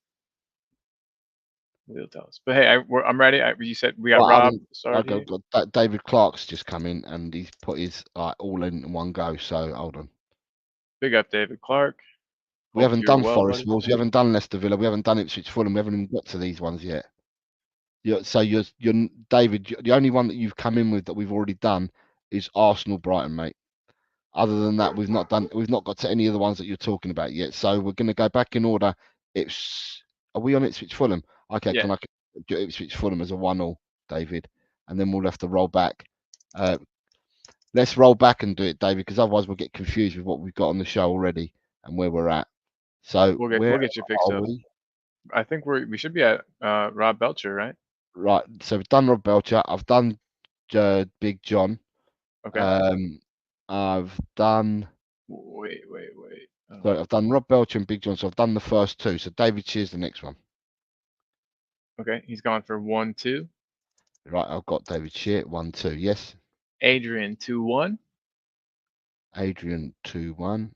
Lee will tell us. But hey, I'm ready. You said we got Rob. David Clark's just come in and he's put his all in one go. So hold on. Big up, David Clark. We haven't done Forest Wolves. We haven't done Leicester Villa. We haven't done Ipswich Fulham. We haven't even got to these ones yet. So you're David. The only one that you've come in with that we've already done is Arsenal Brighton, mate. Other than that, we've not got to any of the ones that you're talking about yet. So we're going to go back in order. Are we on Ipswich Fulham? Okay, yeah. Can I do Ipswich Fulham as a 1-1, David? And then we'll have to roll back. Let's roll back and do it, David, because otherwise we'll get confused with what we've got on the show already and where we're at. So we'll get you fixed up. I think we should be at Rob Belcher, right? Right. So we've done Rob Belcher. I've done Big John. Okay. I've done. Wait. So I've done Rob Belcher and Big John. So I've done the first two. So David, cheers the next one. Okay, he's gone for 1-2. Right, I've got David Shear 1-2. Yes. Adrian 2-1. Adrian 2-1.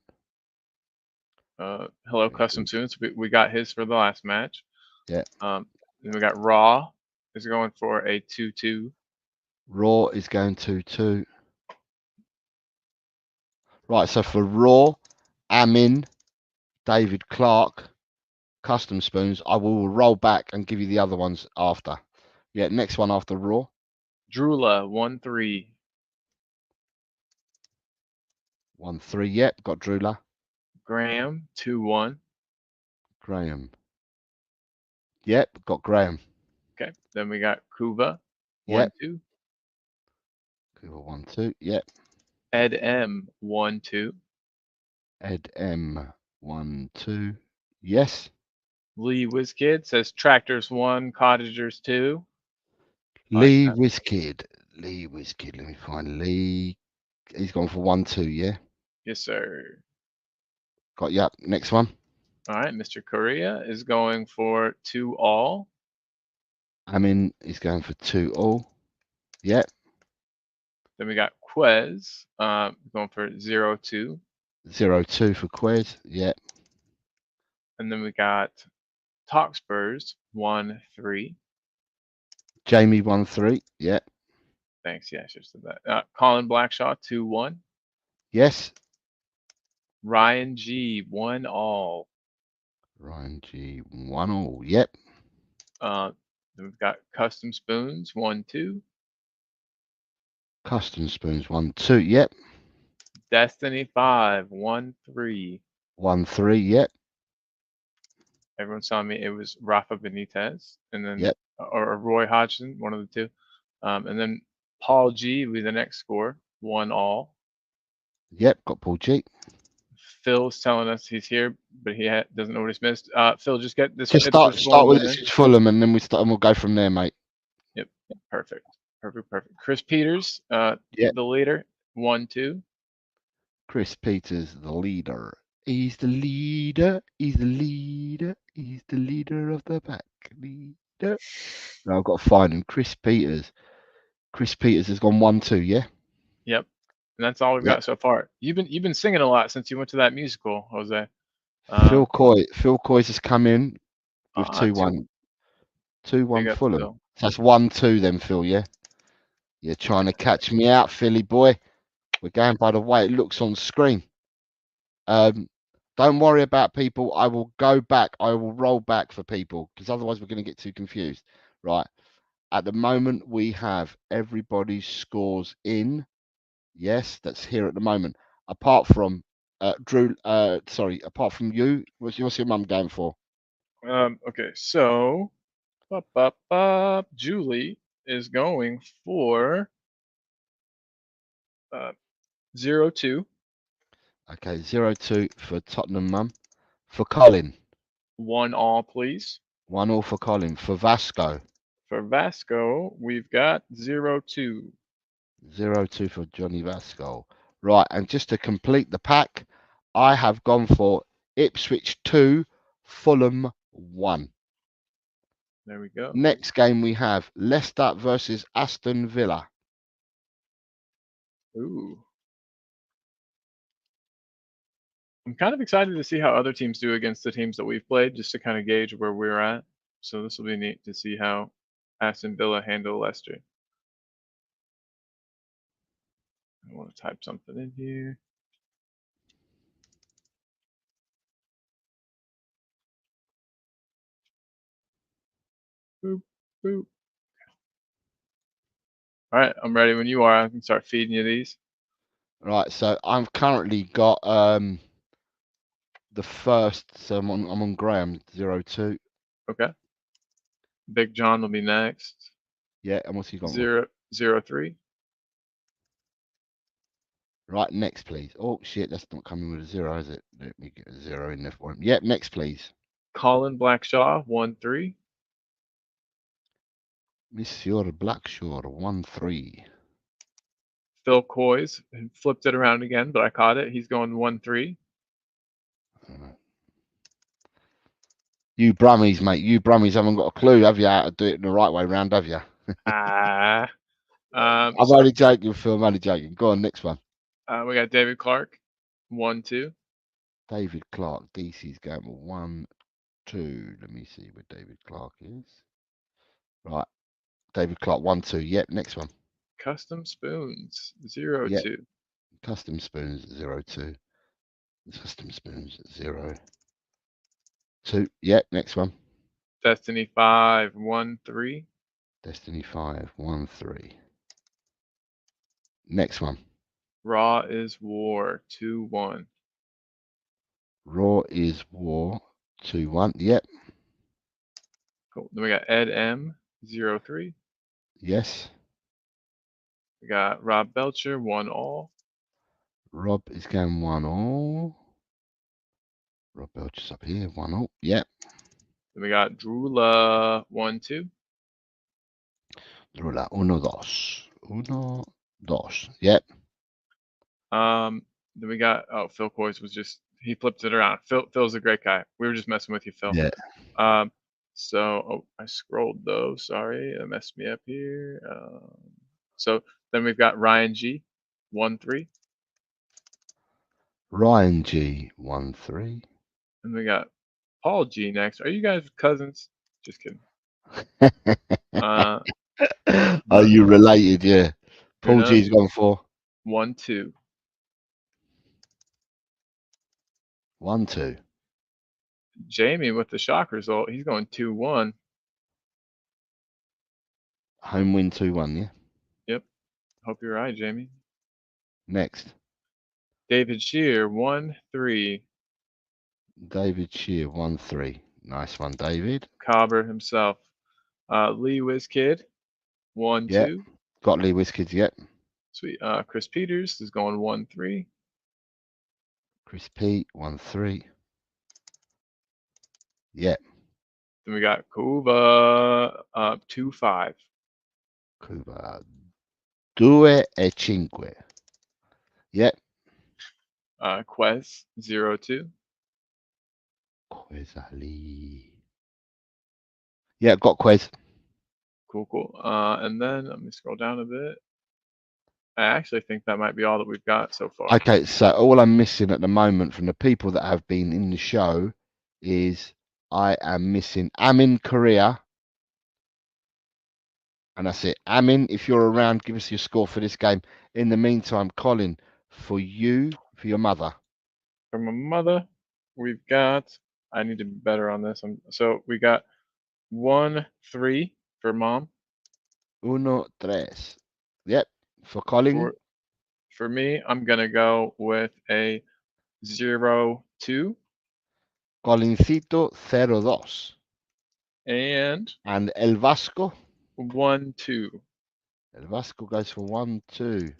Hello, Custom Tunes. We got his for the last match. Yeah. Then we got Raw is going for a 2-2. Raw is going 2-2. Right, so for Raw, Amin, David Clark, Custom Spoons, I will roll back and give you the other ones after. Yeah, next one after Raw. Drula 1-3. 1-3. Yep, got Drula. Graham 2-1. Graham. Yep, got Graham. Okay. Then we got Kuva Yep. 1-2. Kuva 1-2. Yep. Ed M 1-2. Ed M 1-2. Yes. Lee WizKid says Tractors 1, Cottagers 2. Lee WizKid. Lee WizKid. Let me find Lee. He's gone for 1-2. Yeah. Yes, sir. Got you. Next one. All right. Mr. Korea is going for 2 all. Amin is going for 2 all. Yep. Then we got Quez going for 0-2. 0-2 for Quez. Yep. And then we got Talk Spurs 1-3. Jamie 1-3. Yep. Thanks. Yeah, I should have said that. Colin Blackshaw 2-1. Yes. Ryan G 1 all. Ryan G 1 all. Yep. Then we've got Custom Spoons 1-2. Custom Spoons 1-2. Yep. Destiny 5 1-3. 1-3. Yep. Everyone saw me. It was Rafa Benitez, and then Yep. or Roy Hodgson, one of the two. And then Paul G with the next score 1 all. Yep. Got Paul G. Phil's telling us he's here, but he doesn't know what he's missed. Phil, just get this. Just start with this Fulham, and then we'll go from there, mate. Yep. Perfect. Chris Peters, Yep. the leader, 1-2. Chris Peters, the leader. He's the leader. He's the leader. He's the leader of the pack. Leader. Now I've got to find him. Chris Peters. Chris Peters has gone 1-2. Yeah. Yep. And that's all we've got so far. You've been singing a lot since you went to that musical, Jose. Phil Coy's has come in with 2-1. 2-1 Fulham. So that's 1-2 then, Phil. Yeah. You're trying to catch me out, Philly boy. We're going by the way it looks on screen. Don't worry about people. I will go back. I will roll back for people because otherwise we're going to get too confused. Right. At the moment, we have everybody's scores in. Yes, that's here at the moment. Apart from Drew. Apart from you, what's your mum going for? Okay, so Julie is going for 0-2. Okay, 0-2 for Tottenham mum. For Colin. 1 all, please. 1 all for Colin. For Vasco. For Vasco, we've got 0-2. 0-2 for Johnny Vasco. Right, and just to complete the pack, I have gone for Ipswich 2, Fulham 1. There we go. Next game we have Leicester versus Aston Villa. Ooh. I'm kind of excited to see how other teams do against the teams that we've played, just to kind of gauge where we're at. So this will be neat to see how Aston Villa handle Leicester. I want to type something in here. Boop, boop. All right, I'm ready when you are. I can start feeding you these. Right, so I've currently got the first. So I'm on Graham 0-2. Okay. Big John will be next. Yeah, and what's he got? 0-3. Right, next please. Oh shit, that's not coming with a 0, is it? Let me get a 0 in there for him. Yep, next please. Colin Blackshaw 1-3. Monsieur Blackshaw 1-3. Phil Coys flipped it around again, but I caught it. He's going 1-3. You Brummies, mate. You Brummies haven't got a clue, have you, how to do it in the right way round, have you? I'm only joking, Phil. I'm only joking. Go on, next one. We got David Clark 1-2. David Clark. DC's going 1-2. Let me see where David Clark is. Right. David Clark 1-2. Yep, next one. Custom Spoons 0-2. Yep. Custom Spoons 0-2. Custom Spoons 0-2. Yep, next one. Destiny 5 1-3. Destiny 5, 1-3. Next one. Raw is War 2-1. Raw is War 2-1. Yep. Cool. Then we got Ed M 0-3. Yes. We got Rob Belcher 1-all. Rob is going 1-all. Rob Belcher's up here, 1-all. Yep. Then we got Drula 1-2. Drula 1-2. 1-2. Yep. Then we got Phil Coys was just he flipped it around. Phil's a great guy. We were just messing with you, Phil. Yeah. So I scrolled though. Sorry, it messed me up here. So then we've got Ryan G 1-3. Ryan G 1-3. And we got Paul G next. Are you guys cousins? Just kidding. Are you related? Yeah. Paul G's gone for 1-2. 1-2. Jamie with the shock result. He's going 2-1. Home win 2-1. Yeah. Yep. Hope you're right, Jamie. Next. David Shear 1-3. David Shear 1-3. Nice one, David. Cobber himself. Lee Wizkid 1-2. Yep. Got Lee Wizkids. Yep. Sweet. Chris Peters is going 1-3. Chris P 1-3. Yep. Then we got Kuba 2-5. Kuba 2-5. Yep. Quez 0-2. Quez Ali. Yeah, got Quez. Cool. And then let me scroll down a bit. I actually think that might be all that we've got so far. Okay, so all I'm missing at the moment from the people that have been in the show is I am missing Amin Korea. And that's it. Amin, if you're around, give us your score for this game. In the meantime, Colin, for your mother. For my mother, we've got, I need to be better on this. So we got 1-3 for mom. 1-3. Yep. For Colin. For me, I'm going to go with a 0-2. Colincito 0-2. And El Vasco? 1-2. El Vasco goes for 1-2.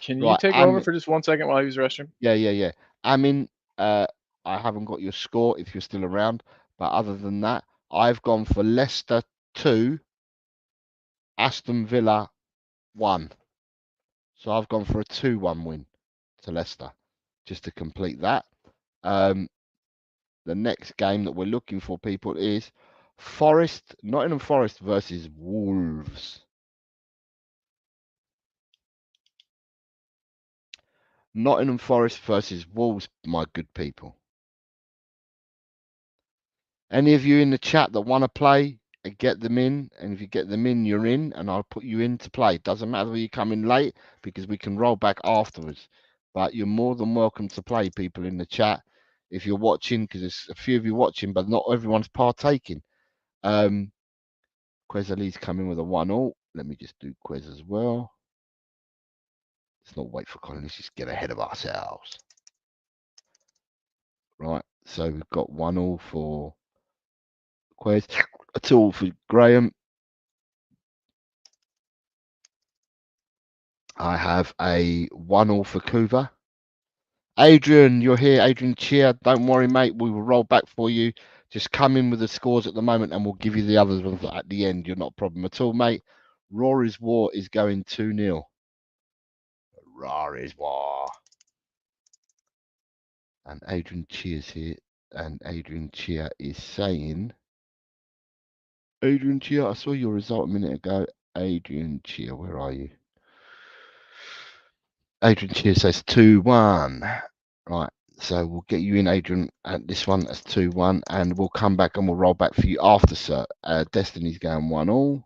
Can you take over for just 1 second while I use the restroom? Yeah. Amin, I haven't got your score if you're still around. But other than that, I've gone for Leicester 2, Aston Villa 1. So I've gone for a 2-1 win to Leicester, just to complete that. The next game that we're looking for, people, is Nottingham Forest versus Wolves. Nottingham Forest versus Wolves, my good people. Any of you in the chat that want to play, get them in. And if you get them in, you're in, and I'll put you in to play. Doesn't matter whether you come in late, because we can roll back afterwards. But you're more than welcome to play, people in the chat, if you're watching, because there's a few of you watching, but not everyone's partaking. Quez Ali's coming with a 1-all. Let me just do Quez as well. Let's not wait for Colin. Let's just get ahead of ourselves. Right. So we've got 1-all for Quez. A 2-all for Graham. I have a 1-all for Kuva. Adrian, you're here. Adrian Cheer. Don't worry, mate. We will roll back for you. Just come in with the scores at the moment, and we'll give you the others at the end. You're not a problem at all, mate. Rory's War is going 2-0. Rory's War. And Adrian Cheer's here. And Adrian Cheer is saying... Adrian Cheer, I saw your result a minute ago. Adrian Cheer, where are you? Adrian Cheer says 2-1. Right. So we'll get you in, Adrian, at this one as 2-1, and we'll come back and we'll roll back for you after, sir. Destiny's going 1-all.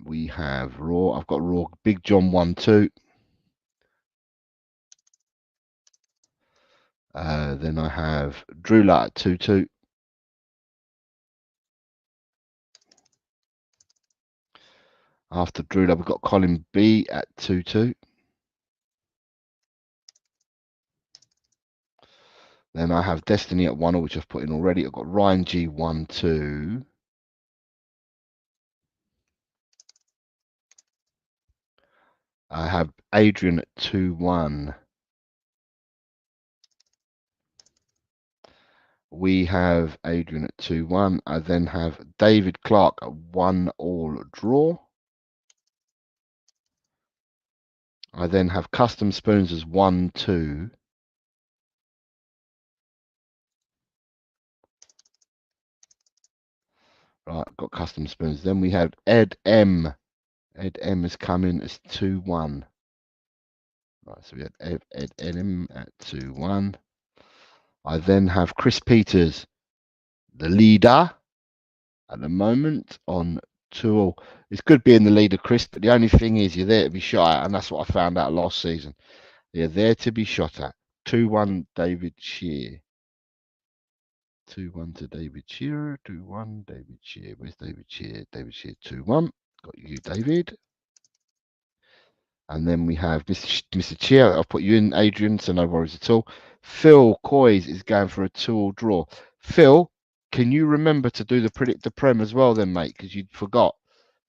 We have Raw. I've got Raw. Big John 1-2. Then I have Drula at 2-2. After Drula, we've got Colin B at 2-2. Then I have Destiny at 1-0, which I've put in already. I've got Ryan G 1-2. I have Adrian at 2-1. We have Adrian at 2-1. I then have David Clark at 1-1 draw. I then have Custom Spoons as 1-2. Right, got Custom Spoons. Then we have Ed M. Ed M has come in as 2-1. Right, so we had Ed M at 2-1. I then have Chris Peters, the leader at the moment, on 2-2. It's good being the leader, Chris, but the only thing is you're there to be shot at, and that's what I found out last season. You're there to be shot at. 2-1 David Shear. 2-1 to David Shearer. 2-1 David Shear. Where's David Shear? David Shear 2-1. Got you, David. And then we have Mr. Cheer. I'll put you in, Adrian, so no worries at all. Phil Coys is going for a 2-2 draw. Phil, can you remember to do the Predict the Prem as well then, mate? Because you forgot.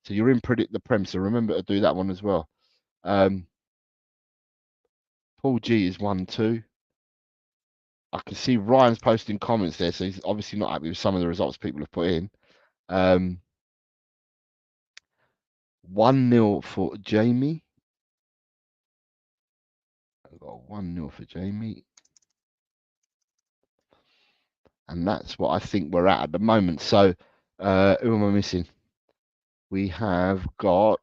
So you're in Predict the Prem, so remember to do that one as well. Paul G is 1-2. I can see Ryan's posting comments there, so he's obviously not happy with some of the results people have put in. 1-0 for Jamie. I've got 1-0 for Jamie. And that's what I think we're at the moment. So, who am I missing? We have got,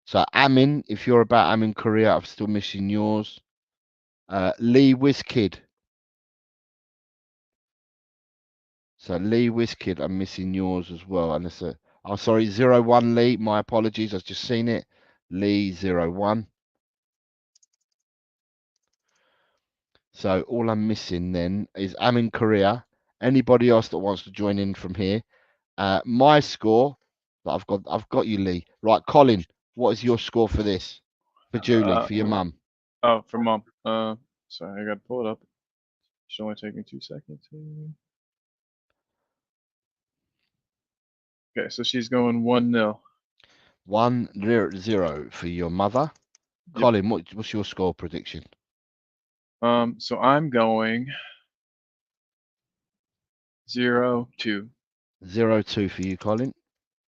so Amin, if you're about Amin Korea, I'm still missing yours. Lee Wizkid. So Lee Wizkid, I'm missing yours as well. And it's oh, sorry, 0-1 Lee. My apologies, I've just seen it. Lee 0-1. So all I'm missing then is Amin Korea. Anybody else that wants to join in from here? My score that I've got you, Lee. Right, Colin, what is your score for this? For Julie, for your mum. Oh, for mom. Sorry, I gotta pull it up. Should only take me 2 seconds. Okay, so she's going 1-0. 1-0 for your mother. Yep. Colin, what's your score prediction? So I'm going 0-2. 0-2 for you, Colin.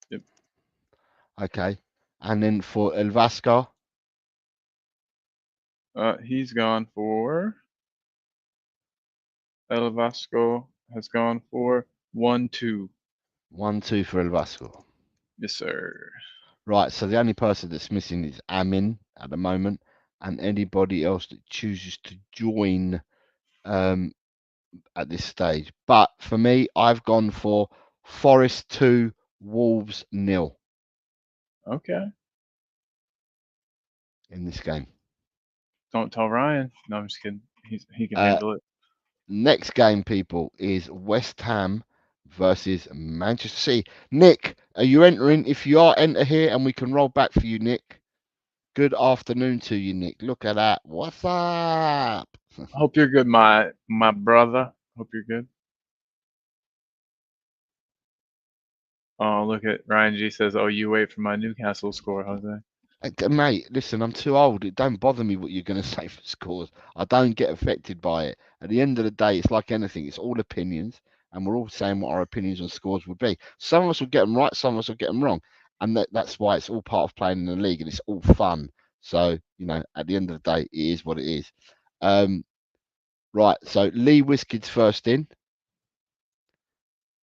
Yep. Okay, and then for El Vasco. He's gone for. El Vasco has gone for 1-2. 1-2 for El Vasco. Yes, sir. Right, so the only person that's missing is Amin at the moment, and anybody else that chooses to join at this stage. But for me, I've gone for Forest 2, Wolves 0. Okay. In this game. Don't tell Ryan. No, I'm just kidding. He can handle it. Next game, people, is West Ham versus Manchester City. Nick, are you entering? If you are, enter here and we can roll back for you, Nick. Good afternoon to you, Nick. Look at that. What's up? Hope you're good, my brother. Hope you're good. Oh, look at Ryan G says, "Oh, you wait for my Newcastle score, Jose." Mate, listen, I'm too old. It don't bother me what you're going to say for scores. I don't get affected by it. At the end of the day, it's like anything. It's all opinions, and we're all saying what our opinions on scores would be. Some of us will get them right, some of us will get them wrong, and that's why it's all part of playing in the league, and it's all fun. So, you know, at the end of the day, it is what it is. Right, so Lee Wiskid's first in,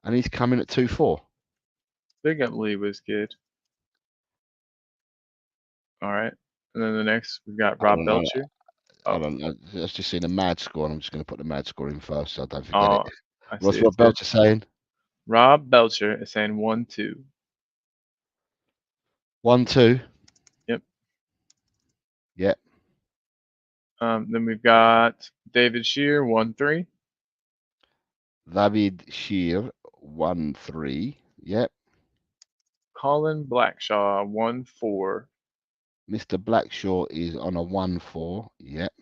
and he's coming at 2-4. Big up Lee was good. All right. And then the next, we've got Rob Belcher. I don't know. I've just seen a mad score, and I'm just going to put the mad score in first, so I don't forget it. What's Rob Belcher saying? Rob Belcher is saying 1-2. 1-2. Yep. Yep. Then we've got David Shear 1-3. David Shear 1-3. Yep. Colin Blackshaw 1-4. Mr. Blackshaw is on a 1-4. Yep.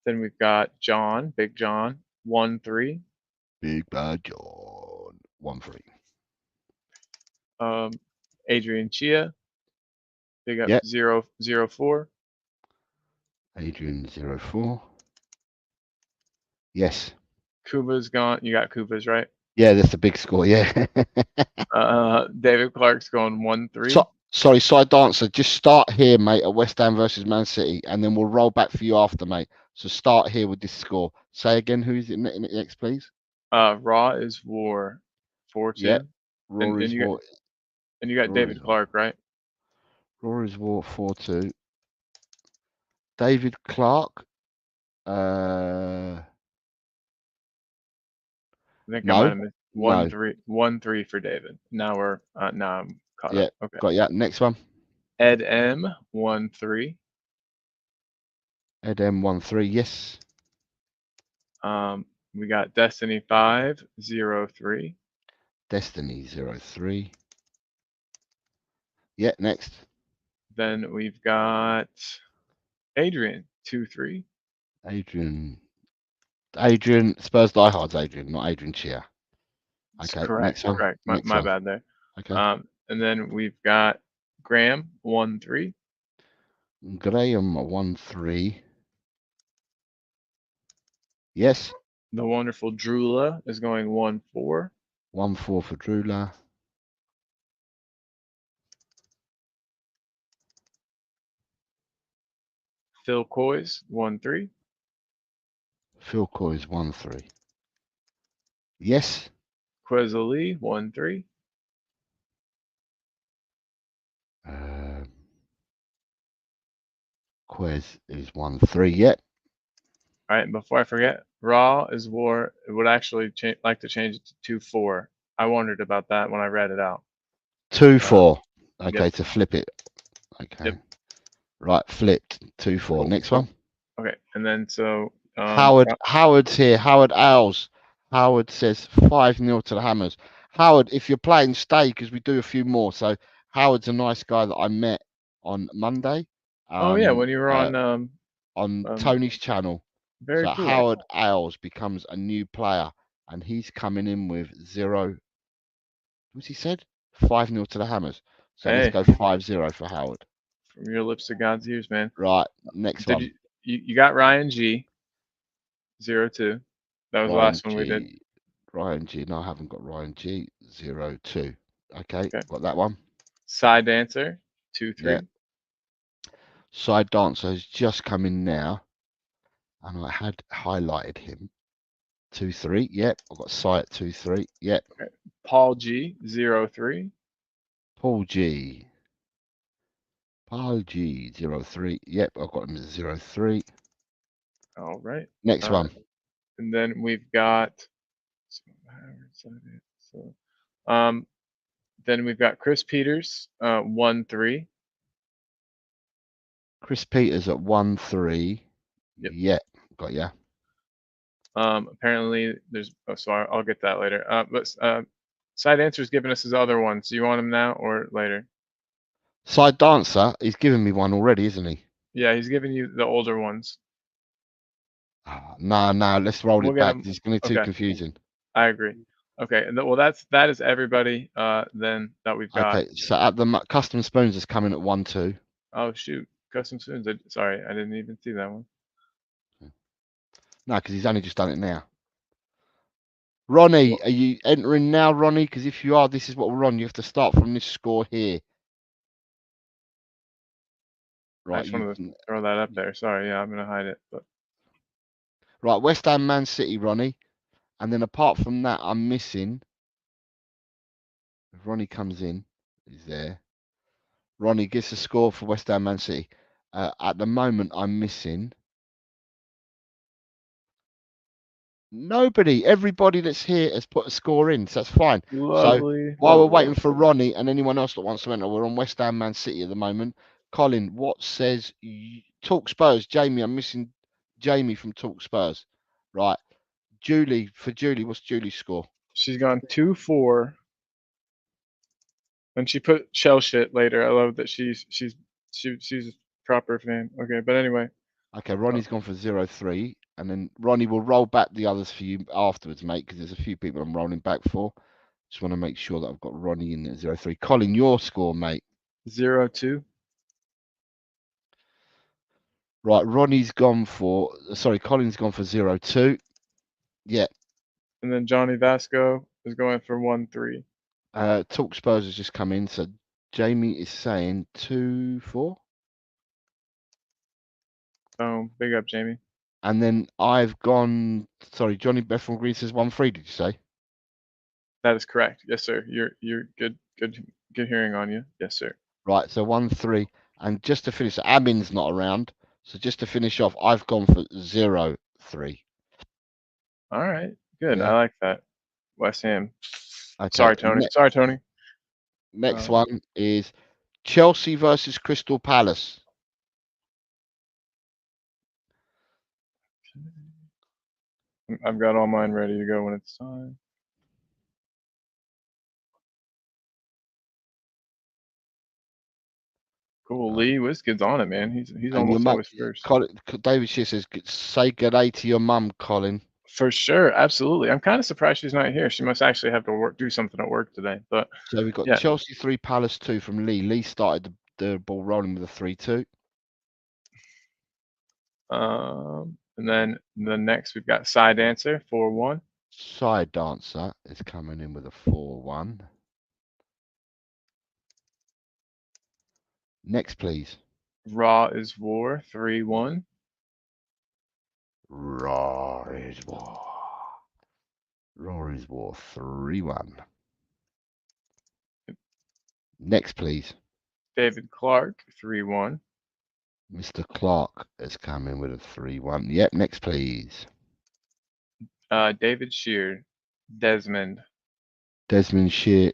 Then we've got John, Big John 1-3. Big Bad John 1-3. Adrian Chia, big up Yep. 0-4. Adrian 0-4. Yes. Kuba's gone. You got Kuba's right. Yeah, that's a big score. Yeah. David Clark's going 1-3. Sorry, side dancer. Just start here, mate, at West Ham versus Man City, and then we'll roll back for you after, mate. So start here with this score. Say again, who is it next, please? Raw is War 4-2. Yeah. Rory's War. And you got David Clark, right? Rory's War 4-2. David Clark. I think I might have missed 1-3. 1-3 for David. Now we're now I'm caught up. Okay. Got ya. Next one. Ed M 1-3. Ed M 1-3. Yes. We got Destiny 5 0-3. Destiny 0-3. Yeah. Next. Then we've got Adrian 2-3. Adrian Spurs diehards. Adrian, not Adrian Chia. Okay. Correct. Next one. Correct. My bad there. Okay. And then we've got Graham 1-3. Graham 1-3. Yes. The wonderful Drula is going 1-4. 1-4 for Drula. Phil Coy's 1-3. Phil Coy's 1-3. Yes. Quezali 1-3. Quez is 1-3. Yep. All right. And before I forget, Raw is War. It would actually like to change it to 2-4. I wondered about that when I read it out. 2-4. Okay, Yep. to flip it. Okay. Yep. Right, flipped. 2-4. Cool. Next one. Okay. And then so Howard's here. Howard Owls. Howard says 5-0 to the Hammers. Howard, if you're playing, stay because we do a few more. So Howard's a nice guy that I met on Monday. Oh yeah, when you were on Tony's channel. Very so cool. Howard Owls becomes a new player, and he's coming in with 0. What's he said? 5-0 to the Hammers. So let's go 5-0 for Howard. From your lips to God's ears, man. Right, next one. You got Ryan G 0-2. That was the last one we did. Ryan G. No, I haven't got Ryan G 0-2. Okay, got that one. Side Dancer 2-3. Yeah. Side Dancer has just come in now, and I had highlighted him. 2-3. Yep, I've got Side 2-3. Yep. Okay. Paul G 0-3. Paul G 0-3. Yep, I've got him at 0-3. All right. Next one. And then we've got then we've got Chris Peters 1-3. Chris Peters at 1-3. Yep, got ya. Apparently there's so I'll get that later. But Side Dancer's giving us his other ones. Do you want him now or later? Side Dancer, he's given me one already, isn't he? Yeah, he's giving you the older ones. No, let's roll it back. It's going to be too confusing. I agree. Okay, and well, that is everybody then that we've got. Okay, so at the custom spoons is coming at 1-2. Oh shoot, custom spoons. Sorry, I didn't even see that one. No, because he's only just done it now. Ronnie, are you entering now, Ronnie? Because if you are, this is what we're on. You have to start from this score here. Right, I just wanted to throw that up there. Sorry, yeah, I'm gonna hide it. But right, West Ham, Man City, Ronnie, and then apart from that, I'm missing. If Ronnie comes in, he's there. Ronnie gets a score for West Ham, Man City. At the moment, I'm missing. Nobody. Everybody that's here has put a score in, so that's fine. Lovely. So while we're waiting for Ronnie and anyone else that wants to enter, we're on West Ham, Man City at the moment. Colin, what says Talk Spurs? Jamie, I'm missing Jamie from Talk Spurs. Right. Julie, what's Julie's score? She's gone 2-4. And she put shell shit later. I love that she's a proper fan. Okay, but anyway. Okay, Ronnie's gone for 0-3, and then Ronnie will roll back the others for you afterwards, mate, because there's a few people I'm rolling back for. Just want to make sure that I've got Ronnie in at 0-3. Colin, your score, mate. 0-2. Right, Ronnie's gone for, sorry, Colin's gone for 0-2. Yeah. And then Johnny Vasco is going for 1-3. Talk Spurs has just come in, so Jamie is saying 2-4. Oh, big up, Jamie. And then I've gone, sorry, Johnny Bethel Green says 1-3, did you say? That is correct. Yes, sir. You're good hearing on you. Yes, sir. Right, so 1-3. And just to finish, Amin's not around. So just to finish off, I've gone for 0-3. All right. Good. Yeah. I like that. West Ham. Okay. Sorry, Tony. Sorry, Tony. Next one is Chelsea versus Crystal Palace. I've got all mine ready to go when it's time. Cool. Lee Wiskid's on it, man. He's almost always first. David Shear says, say good day to your mum, Colin. For sure, absolutely. I'm kind of surprised she's not here. She must actually have to do something at work today. But so we've got Chelsea 3, Palace 2 from Lee. Lee started the ball rolling with a 3-2. And then the next we've got Side Dancer 4-1. Side Dancer is coming in with a 4-1. Next, please. Raw is War 3-1. Raw is War. Raw is War 3-1. Next, please. David Clark 3-1. Mr. Clark has come in with a 3-1. Yep, next, please. David Shear, Desmond. David Shear,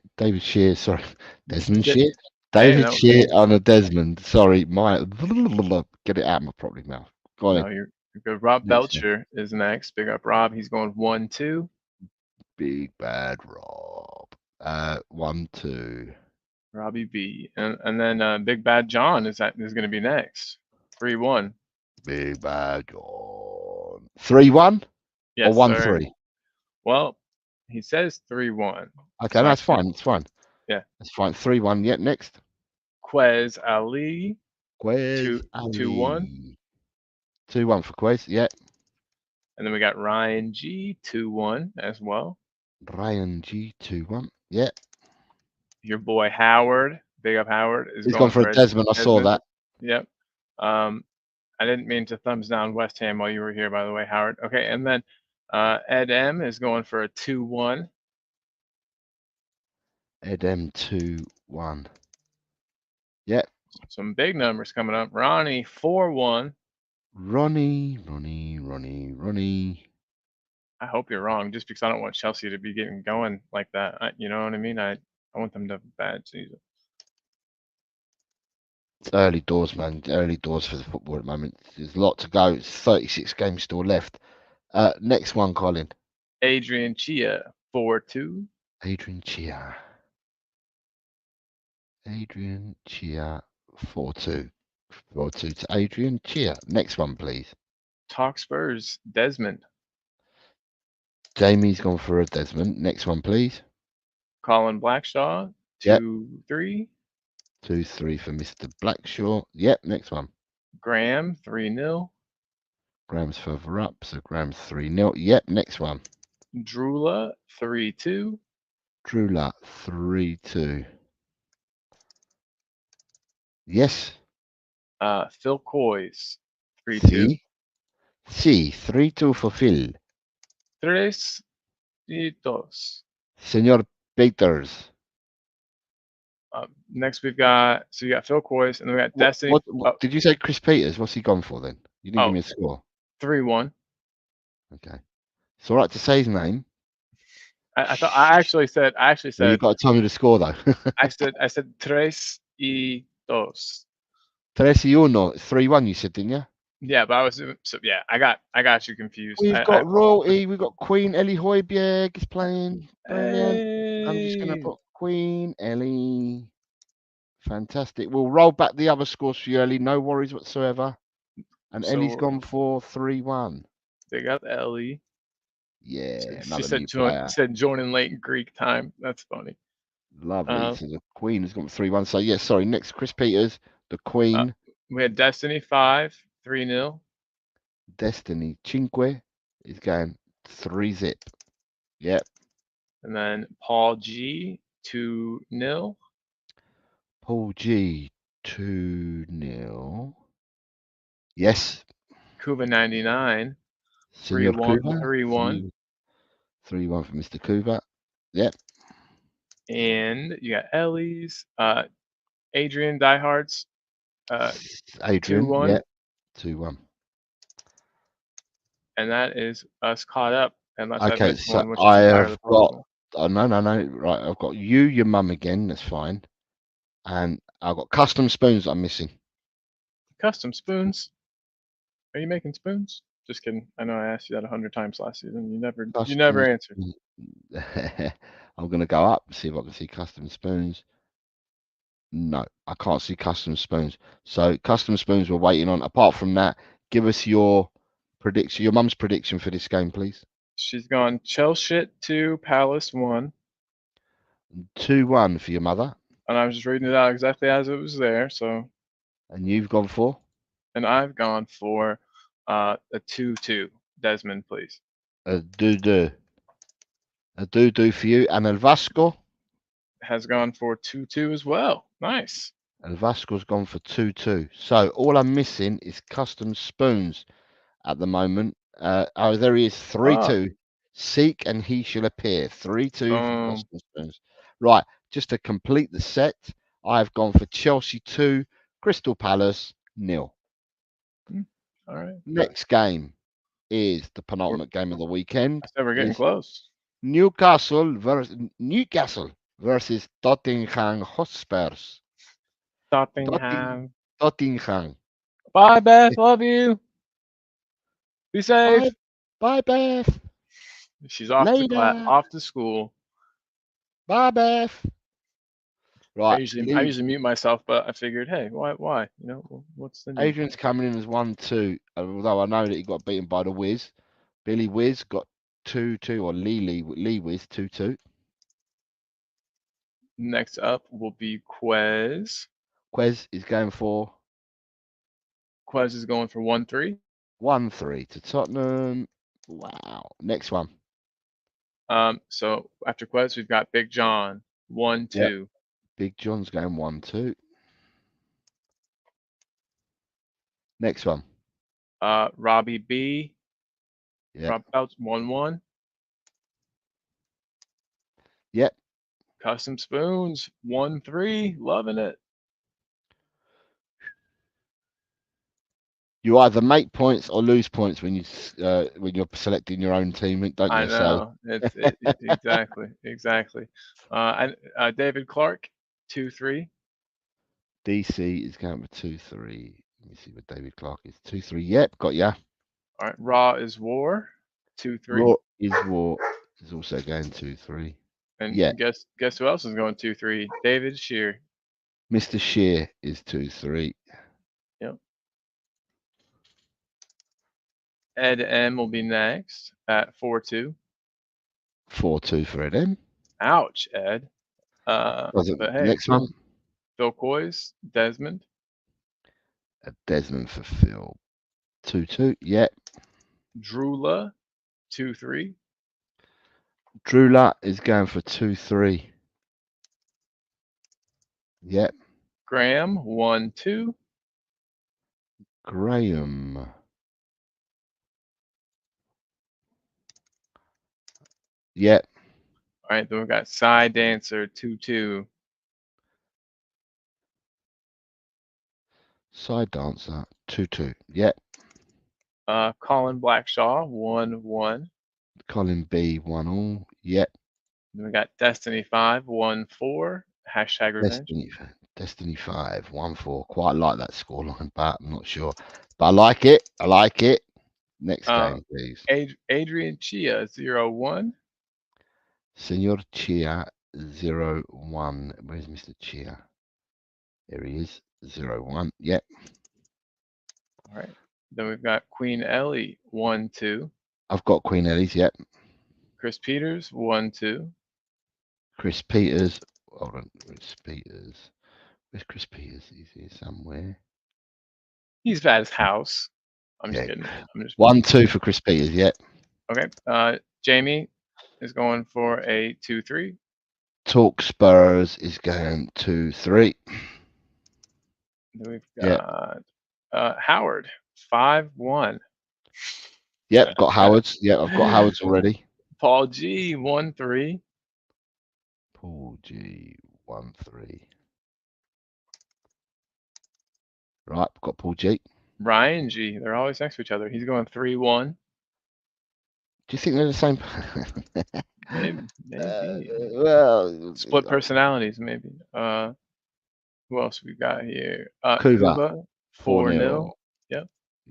sorry. Desmond Shear? David Shear on a Desmond. Sorry, get it out of my property mouth. Go on. No, you're good. Rob Belcher is next. Big up, Rob. He's going 1-2. Big bad Rob. 1-2. Robbie B. And then Big Bad John is going to be next. 3-1. Big Bad John. 3-1? Yes, or 1-3? Well, he says 3-1. Okay, that's fine. It's fine. Yeah. That's fine. 3-1. Yeah, next. Quez Ali. Quez 2-1. 2-1 for Quez, yeah. And then we got Ryan G 2-1 as well. Ryan G 2-1, yeah. Your boy Howard, big up Howard, is He's gone for a Desmond. I saw that. Yep. I didn't mean to thumbs down West Ham while you were here, by the way, Howard. Okay, and then Ed M is going for a 2-1. Ed M 2-1. Yep. Some big numbers coming up. Ronnie 4-1. Ronnie. I hope you're wrong, just because I don't want Chelsea to be getting going like that. You know what I mean? I want them to have a bad season. It's early doors, man. Early doors for the football at the moment. There's a lot to go. It's 36 games still left. Next one, Colin. Adrian Chia 4-2. Adrian Chia 4-2. 4-2 to Adrian Chia. Next one, please. Talk Spurs, Desmond. Jamie's gone for a Desmond. Next one, please. Colin Blackshaw 2-3. 2-3 for Mr. Blackshaw. Yep, next one. Graham 3-0. Graham's further up, so Graham's 3-0. Yep, next one. Drula 3-2. Drula 3-2. Yes. Phil Coys 3-2. Sí, 3-2 for Phil. 3-2. Senor Peters. Next we've got, so you got Phil Coys, and then we got Destiny. What did you say, Chris Peters? What's he gone for then? You didn't give me a score. 3-1. Okay, it's all right to say his name. I actually said. Well, you've got to tell me the score though. I said 3-2. 3-1. 3-1. You said, didn't you? Yeah, but I was yeah. I got you confused. We've got royalty. We've got Queen Ellie Højbjerg is playing. Hey. I'm just gonna put Queen, Ellie. Fantastic. We'll roll back the other scores for you, Ellie. No worries whatsoever. And So Ellie's gone for 3-1. They got Ellie. Yeah, She another said new player. joining late in Greek time. That's funny. Lovely. So the Queen has gone for 3-1. So yeah, sorry. Next, Chris Peters, the Queen. We had Destiny 5, 3-0. Destiny Cinque is going 3-0. Yep. And then Paul G, 2-0. Paul G, 2-0. Yes. Kuba 99, Senor 3-1. Kuba. 3-1. 3-1 for Mr. Kuba. Yep. And you got Ellie's, Adrian Diehards, Adrian, 2-1. yeah, 2-1. And that is us caught up. Unless I Okay, missed so one, which I is have entirely got. possible. Oh, no. Right, I've got you, your mum again. That's fine. And I've got custom spoons I'm missing. Custom spoons. Are you making spoons? Just kidding. I know I asked you that 100 times last season. You never answered. I'm going to go up and see if I can see custom spoons. No, I can't see custom spoons. So custom spoons we're waiting on. Apart from that, give us your prediction, your mum's prediction for this game, please. She's gone Chelsea 2, Palace 1. 2-1 for your mother. And I was just reading it out exactly as it was there. So. And you've gone for? And I've gone for a 2-2. Desmond, please. A 2-2. A 2-2 for you. And El Vasco? Has gone for 2-2 as well. Nice. El Vasco's gone for 2-2. So all I'm missing is custom spoons at the moment. Oh, there he is. 3-2. Seek and he shall appear. 3-2 for custom spoons. Right. Just to complete the set, I've gone for Chelsea 2, Crystal Palace 0. All right. Next game is the penultimate game of the weekend. I said we're getting close. Newcastle versus Tottenham Hotspur. Tottenham. Tottenham. Bye, Beth. Love you. Be safe. Bye, Beth. She's off to class, off to school. Bye, Beth. Right. I usually mute myself, but I figured, hey, why? You know, what's the need? Adrian's coming in as 1-2, although I know that he got beaten by the Wiz. Billy Wiz got 2-2, or Lee Wiz 2-2. Next up will be Quez. Quez is going for? Quez is going for 1-3. 1-3 to Tottenham. Wow. Next one. So after Quez, we've got Big John 1-2. Yep. Big John's going 1-2. Next one. Robbie B. Yeah. Rob Belts 1-1. Yep. Custom Spoons 1-3. Loving it. You either make points or lose points when you're selecting your own team, don't you? I know. So. Exactly. And David Clark 2-3. DC is going for 2-3. Let me see what David Clark is. 2-3. Yep, got ya. All right. Raw is War 2-3. Raw is War is also going 2-3. And yeah. Guess who else is going 2-3? David Shear. Mr. Shear is 2-3. Yep. Ed M will be next at 4-2. 4-2 for Ed M. Ouch, Ed. But hey, next one. Phil Coy's Desmond. Desmond for Phil. 2-2. Yep. Drula 2-3. Drula is going for 2-3. Yep. Graham 1-2. Graham. Yep. All right, then we've got Side Dancer 2-2. Side Dancer 2-2. Yep. Colin Blackshaw 1-1. Colin B 1-all. Yep. Then we got Destiny 5 1-4. Hashtag revenge. Destiny 5 1-4. Quite like that scoreline, but I'm not sure. But I like it. Next game, please. Adrian Chia 0-1. Senor Chia 0-1. Where's Mr. Chia? There he is. 0-1. Yep. All right. Then we've got Queen Ellie 1-2. I've got Queen Ellie's. Yep. Chris Peters 1-2. Chris Peters. Hold on. Chris Peters. Where's Chris Peters? He's here somewhere. He's at his house. I'm just Yeah. kidding. I'm just 1-2 for Chris Peters. Yep. Okay. Jamie is going for a 2-3. Talk Spurs is going 2-3. Then we've got Howard 5-1. Yep, got Howard's. Yep, I've got Howard's already. Paul G 1-3. Paul G 1-3. Right, I've got Paul G. Ryan G. They're always next to each other. He's going 3-1. Do you think they're the same? Maybe. Well, Split personalities, maybe. Who else we got here? Kuba 4-0.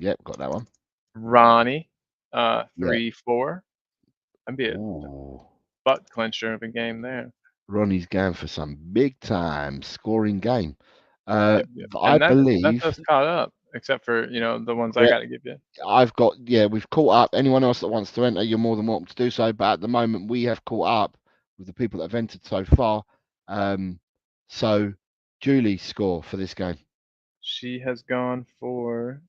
Yep, got that one. Ronnie 3-4. That'd be a Ooh. butt clencher of a game there. Ronnie's going for some big time scoring game. Yep. I believe that's us caught up, except for the ones I got to give you. I've got we've caught up. Anyone else that wants to enter, you're more than welcome to do so. But at the moment, we have caught up with the people that have entered so far. So Julie's score for this game. She has gone for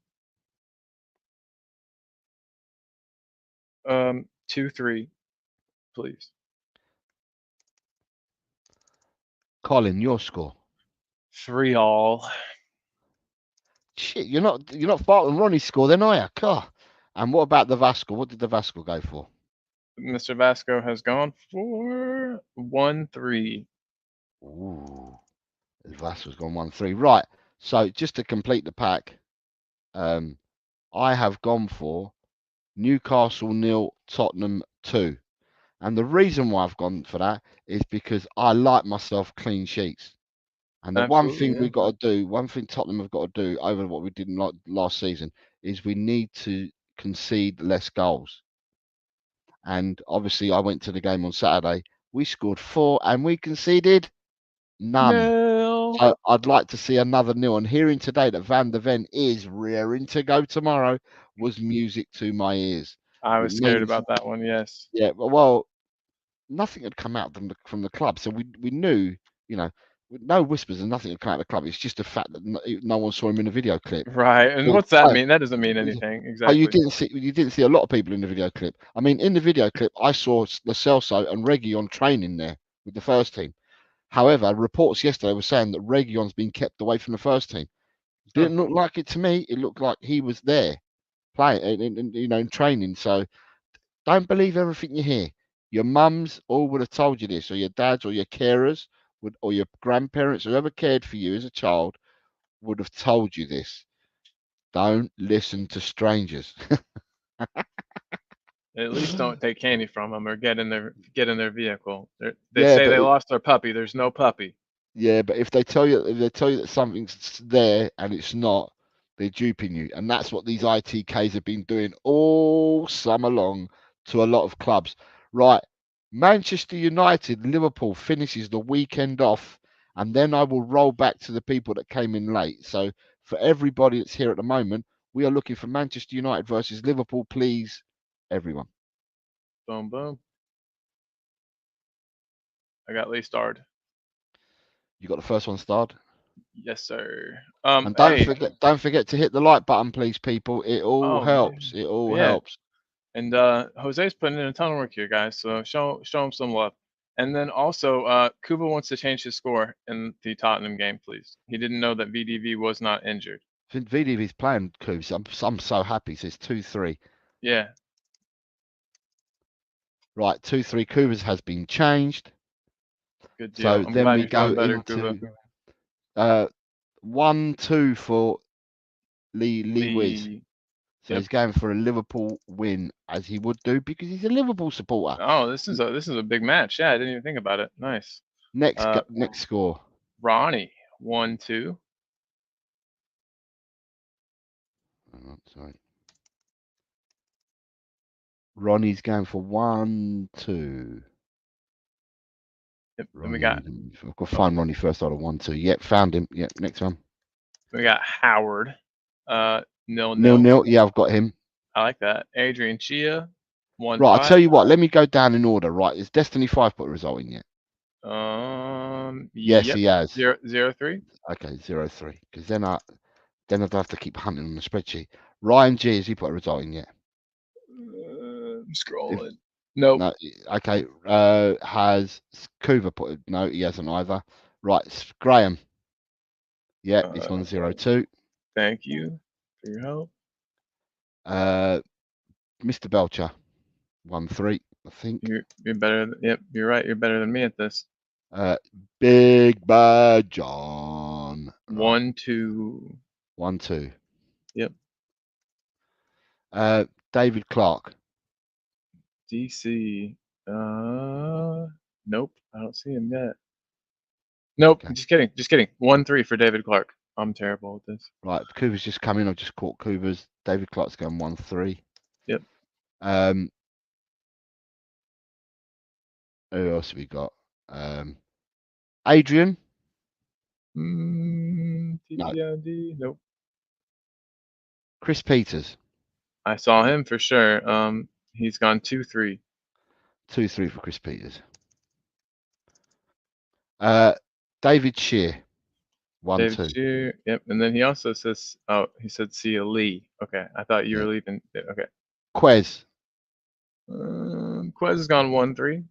2-3, please. Colin, your score. 3-all. Shit, you're not far from Ronnie's score then, are you? God. And what about the Vasco? What did the Vasco go for? Mr. Vasco has gone for 1-3. Ooh, the Vasco's gone 1-3. Right. So just to complete the pack, I have gone for Newcastle 0, Tottenham 2. And the reason why I've gone for that is because I like myself clean sheets. And the one thing we've got to do, one thing Tottenham have got to do over what we did last season is we need to concede less goals. And obviously, I went to the game on Saturday. We scored 4 and we conceded none. No. So I'd like to see another nil. And hearing today that Van der Ven is rearing to go tomorrow was music to my ears. I was scared about that one. Yes. Yeah. Well, nothing had come out from the club, so we knew, no whispers and nothing had come out of the club. It's just the fact that no one saw him in the video clip. Right. And what's that mean? That doesn't mean anything. Exactly. You didn't see a lot of people in the video clip. I mean, in the video clip, I saw Lo Celso and Reguilón training there with the first team. However, reports yesterday were saying that Reguilón's been kept away from the first team. Didn't look like it to me. It looked like he was there playing, in training. So don't believe everything you hear. Your mums all would have told you this, or your dads, or your carers, or your grandparents, whoever cared for you as a child, would have told you this. Don't listen to strangers. At least don't take candy from them or get in their vehicle. They say they lost their puppy. There's no puppy. Yeah, but if they tell you that something's there and it's not, they're duping you, and that's what these ITKs have been doing all summer long to a lot of clubs. Right, Manchester United, Liverpool finishes the weekend off, and then I will roll back to the people that came in late. So for everybody that's here at the moment, we are looking for Manchester United versus Liverpool, please, everyone. Boom, boom. I got Lee starred. You got the first one starred? Yes, sir. And don't forget to hit the like button, please, people. It all helps. Man. It all helps. And Jose's putting in a ton of work here, guys. So show him some love. And then also, Kuba wants to change his score in the Tottenham game, please. He didn't know that VDV was not injured. VDV's playing Kubes. I'm so happy. So it's 2-3. Yeah. Right, 2-3. Kubas has been changed. Good deal. So then we go into 1-2 for Lee Wiz. So he's going for a Liverpool win, as he would do, because he's a Liverpool supporter. Oh, this is a big match. Yeah, I didn't even think about it. Nice. Next score. Ronnie 1-2. Sorry. Ronnie's going for 1-2. Yep. Then Ronnie, we got I've got to find Ronnie first. Out of 1-2. Yep, found him. Yep, next one. Howard. 0-0. 0-0. Yeah, I've got him. I like that. Adrian Chia. 1-5. Right, I'll tell you what. Let me go down in order. Right, is Destiny 5 put a result in yet? Yes, yep. he has. 0-3. Okay, 0-3. Because then I'd have to keep hunting on the spreadsheet. Ryan G, has he put a result in yet? I'm scrolling. Nope. No. Okay. Has Coover put a no? He hasn't either. Right, Graham. Yeah, he's gone 0-2. Thank you for your help. Mr. Belcher, 1-3, I think. You're better. Yep, you're right. You're better than me at this. Big Bad John. 1-2. 1-2. Yep. David Clark. DC. Nope. I don't see him yet. Nope. Okay. Just kidding. 1-3 for David Clark. I'm terrible at this. Right, Coover's just come in. I've just caught Coover's. David Clark's going 1-3. Yep. Who else have we got? Adrian. TPID. Nope. Chris Peters. I saw him for sure. He's gone 2-3. 2-3 for Chris Peters. David Shear. 1-2. David Shear. Yep. And then he also says, he said Sia Lee. Okay. I thought you were leaving. Okay. Quez. Quez has gone 1-3.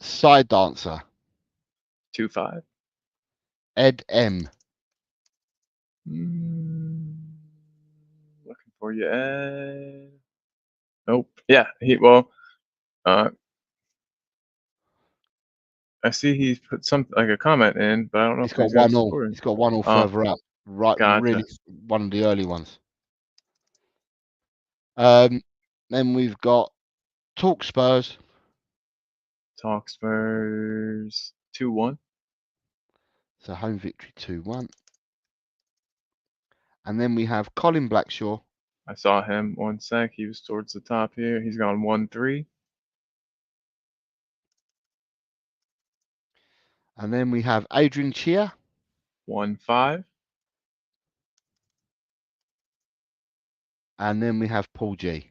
Side Dancer. 2-5. Ed M. Looking for you, Ed. Nope. Yeah. I see he's put a comment in, but I don't know He's if got he's got 1-0. He's got 1-0 further up. Right, gotcha. Really one of the early ones. Then we've got Talk Spurs. Talk Spurs 2-1. So home victory 2-1. And then we have Colin Blackshaw. I saw him 1 sec. He was towards the top here. He's gone 1-3. And then we have Adrian Chia. 1-5. And then we have Paul G.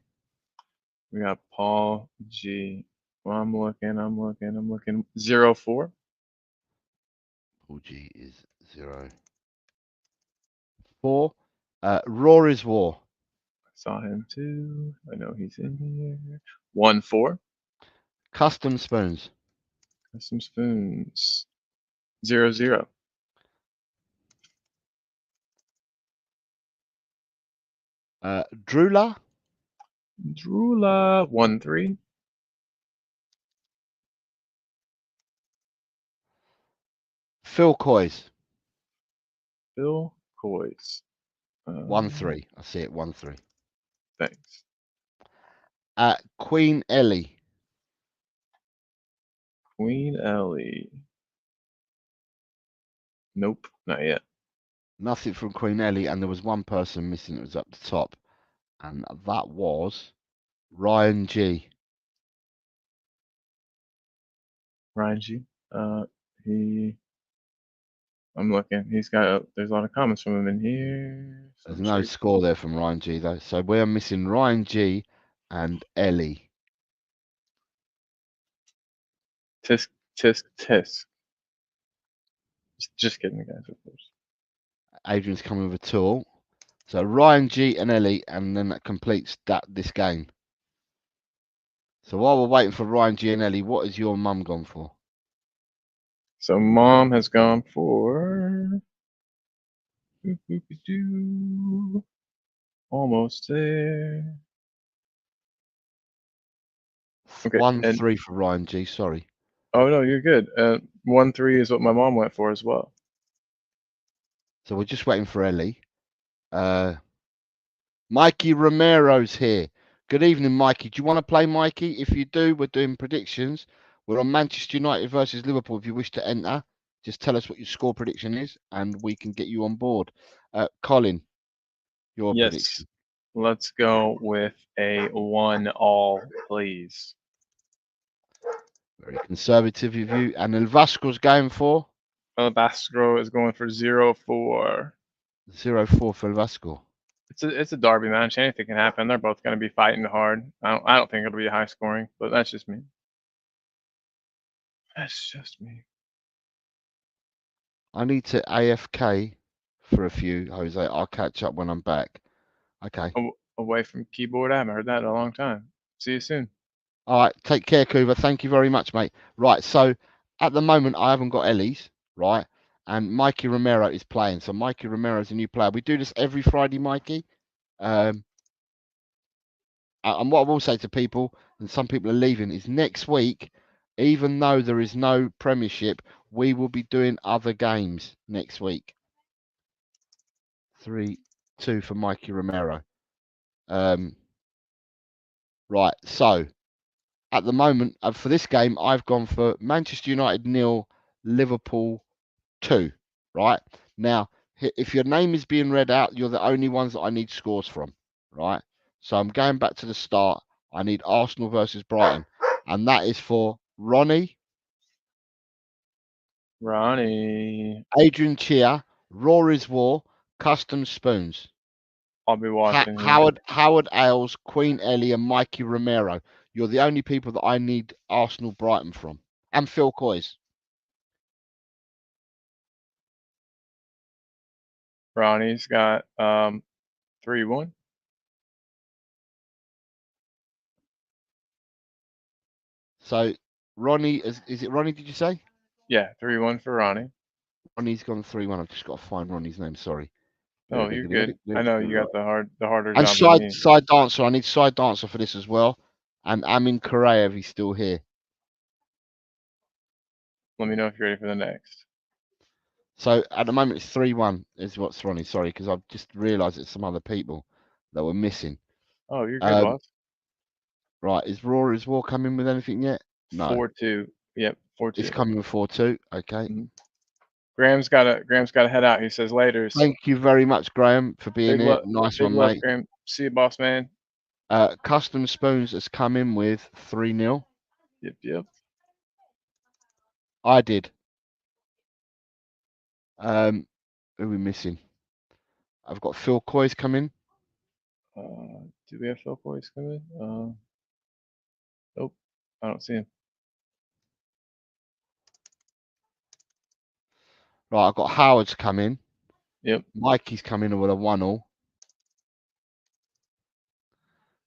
We got Paul G. Well, I'm looking. 0-4. Paul G is 0-4. Rory's War. I saw him too. I know he's in here. 1-4. Custom Spoons. Custom Spoons 0-0. Drula. 1-3. Phil Coys. Phil Coys 1-3. I see it 1-3. Thanks. Queen Ellie. Queen Ellie. Nope, not yet. Nothing from Queen Ellie, and there was one person missing that was up the top, and that was Ryan G. Ryan G. I'm looking. He's got. There's a lot of comments from him in here. So There's no score there from Ryan G though, so we're missing Ryan G and Ellie. Tisk. Just kidding, guys, of course. Adrian's coming with a tool. So Ryan G and Ellie, and then that completes this game. So while we're waiting for Ryan G and Ellie, what has your mum gone for? So mom has gone for almost there. Okay, 1-3 for Ryan G. Sorry. Oh no, you're good. 1-3 is what my mom went for as well. So we're just waiting for Ellie. Mikey Romero's here. Good evening, Mikey. Do you want to play, Mikey? If you do, we're doing predictions. We're on Manchester United versus Liverpool. If you wish to enter, just tell us what your score prediction is, and we can get you on board. Colin, your prediction. Let's go with a 1-all, please. Very conservative of you. And El Vasco's going for? El Vasco is going for 0-4. 0-4 for El Vasco. It's a derby match. Anything can happen. They're both going to be fighting hard. I don't think it'll be high scoring, but that's just me. That's just me. I need to AFK for a few, Jose. I'll catch up when I'm back. Okay. Away from keyboard. I haven't heard that in a long time. See you soon. All right. Take care, Kuva. Thank you very much, mate. Right. So at the moment, I haven't got Ellie's, right? And Mikey Romero is playing. So Mikey Romero is a new player. We do this every Friday, Mikey. And what I will say to people, and some people are leaving, is next week, even though there is no Premiership, we will be doing other games next week. 3-2 for Mikey Romero. Right, so at the moment, for this game, I've gone for Manchester United 0, Liverpool 2. Right, now, if your name is being read out, you're the only ones that I need scores from. Right, so I'm going back to the start. I need Arsenal versus Brighton, and that is for Ronnie, Adrian Chia, Rory's War, Custom Spoons. I'll be watching. Howard Ailes, Queen Ellie, and Mikey Romero. You're the only people that I need Arsenal Brighton from. And Phil Coyes. Ronnie's got 3-1. So Ronnie, is it Ronnie, did you say? Yeah, 3-1 for Ronnie. Ronnie's gone 3-1. I've just got to find Ronnie's name, sorry. Oh, you're good. I know you got the harder and job than me. side dancer. I need side dancer for this as well. And Amin Koreev, he's still here. Let me know if you're ready for the next. So at the moment it's 3-1 is what's Ronnie. Sorry, because I've just realised it's some other people that were missing. Oh, you're good, boss. Right, is Rory's War coming with anything yet? No. 4-2. Yep, 4-2. It's coming with 4-2. Okay. Mm-hmm. Graham's got to head out. He says later. Thank you very much, Graham, for being here. Nice one, mate. Graham. See you, boss man. Custom Spoons has come in with 3-0. Yep. I did. Who are we missing? I've got Phil Coyes coming. Do we have Phil Coyes coming? Nope. I don't see him. Right, I've got Howard's coming. Yep. Mikey's coming with a 1-0.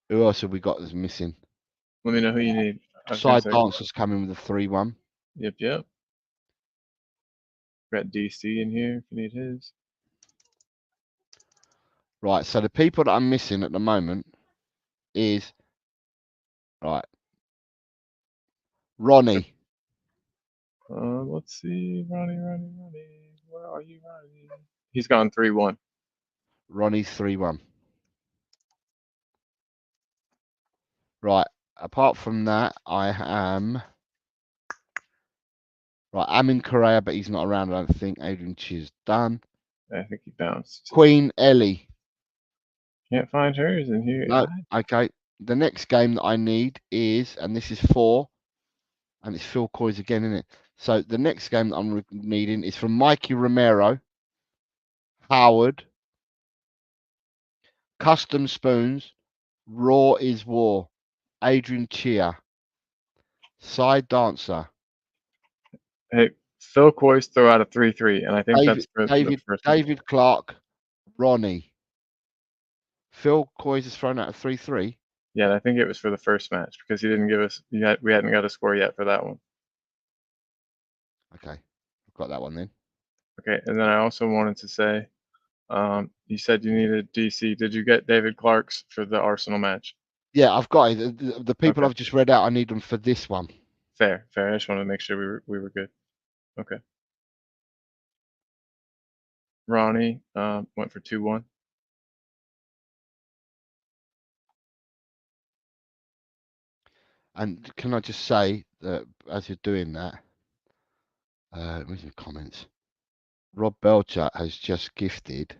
Who else have we got that's missing? Let me know who you need. Side Dancer's coming with a 3-1. Yep. Got DC in here if you need his. Right, so the people that I'm missing at the moment is right. Ronnie. Let's see. Ronnie. Where are you, Ronnie? He's gone 3-1. Ronnie's 3-1. Right. Apart from that, I am right. I'm in Korea, but he's not around. I don't think. Adrian Chi's done. I think he bounced. Queen Ellie. Can't find hers in here. No. Okay. The next game that I need is, and this is 4, and it's Phil Coyes again, isn't it? So the next game that I'm needing is from Mikey Romero, Howard, Custom Spoons, Raw is War, Adrian Chia, Side Dancer. Hey, Phil Coyes throw out a 3-3, and I think that's for the first David Clark, Ronnie. Phil Coyes has thrown out a 3-3. Yeah, I think it was for the first match because he didn't give us. We hadn't got a score yet for that one. Okay, I've got that one then. Okay, and then I also wanted to say, you said you needed DC. Did you get David Clark's for the Arsenal match? Yeah, I've got it. The people I've just read out, I need them for this one. Fair. I just wanted to make sure we were good. Okay. Ronnie went for 2-1. And can I just say that as you're doing that, where's the comments? Rob Belcher has just gifted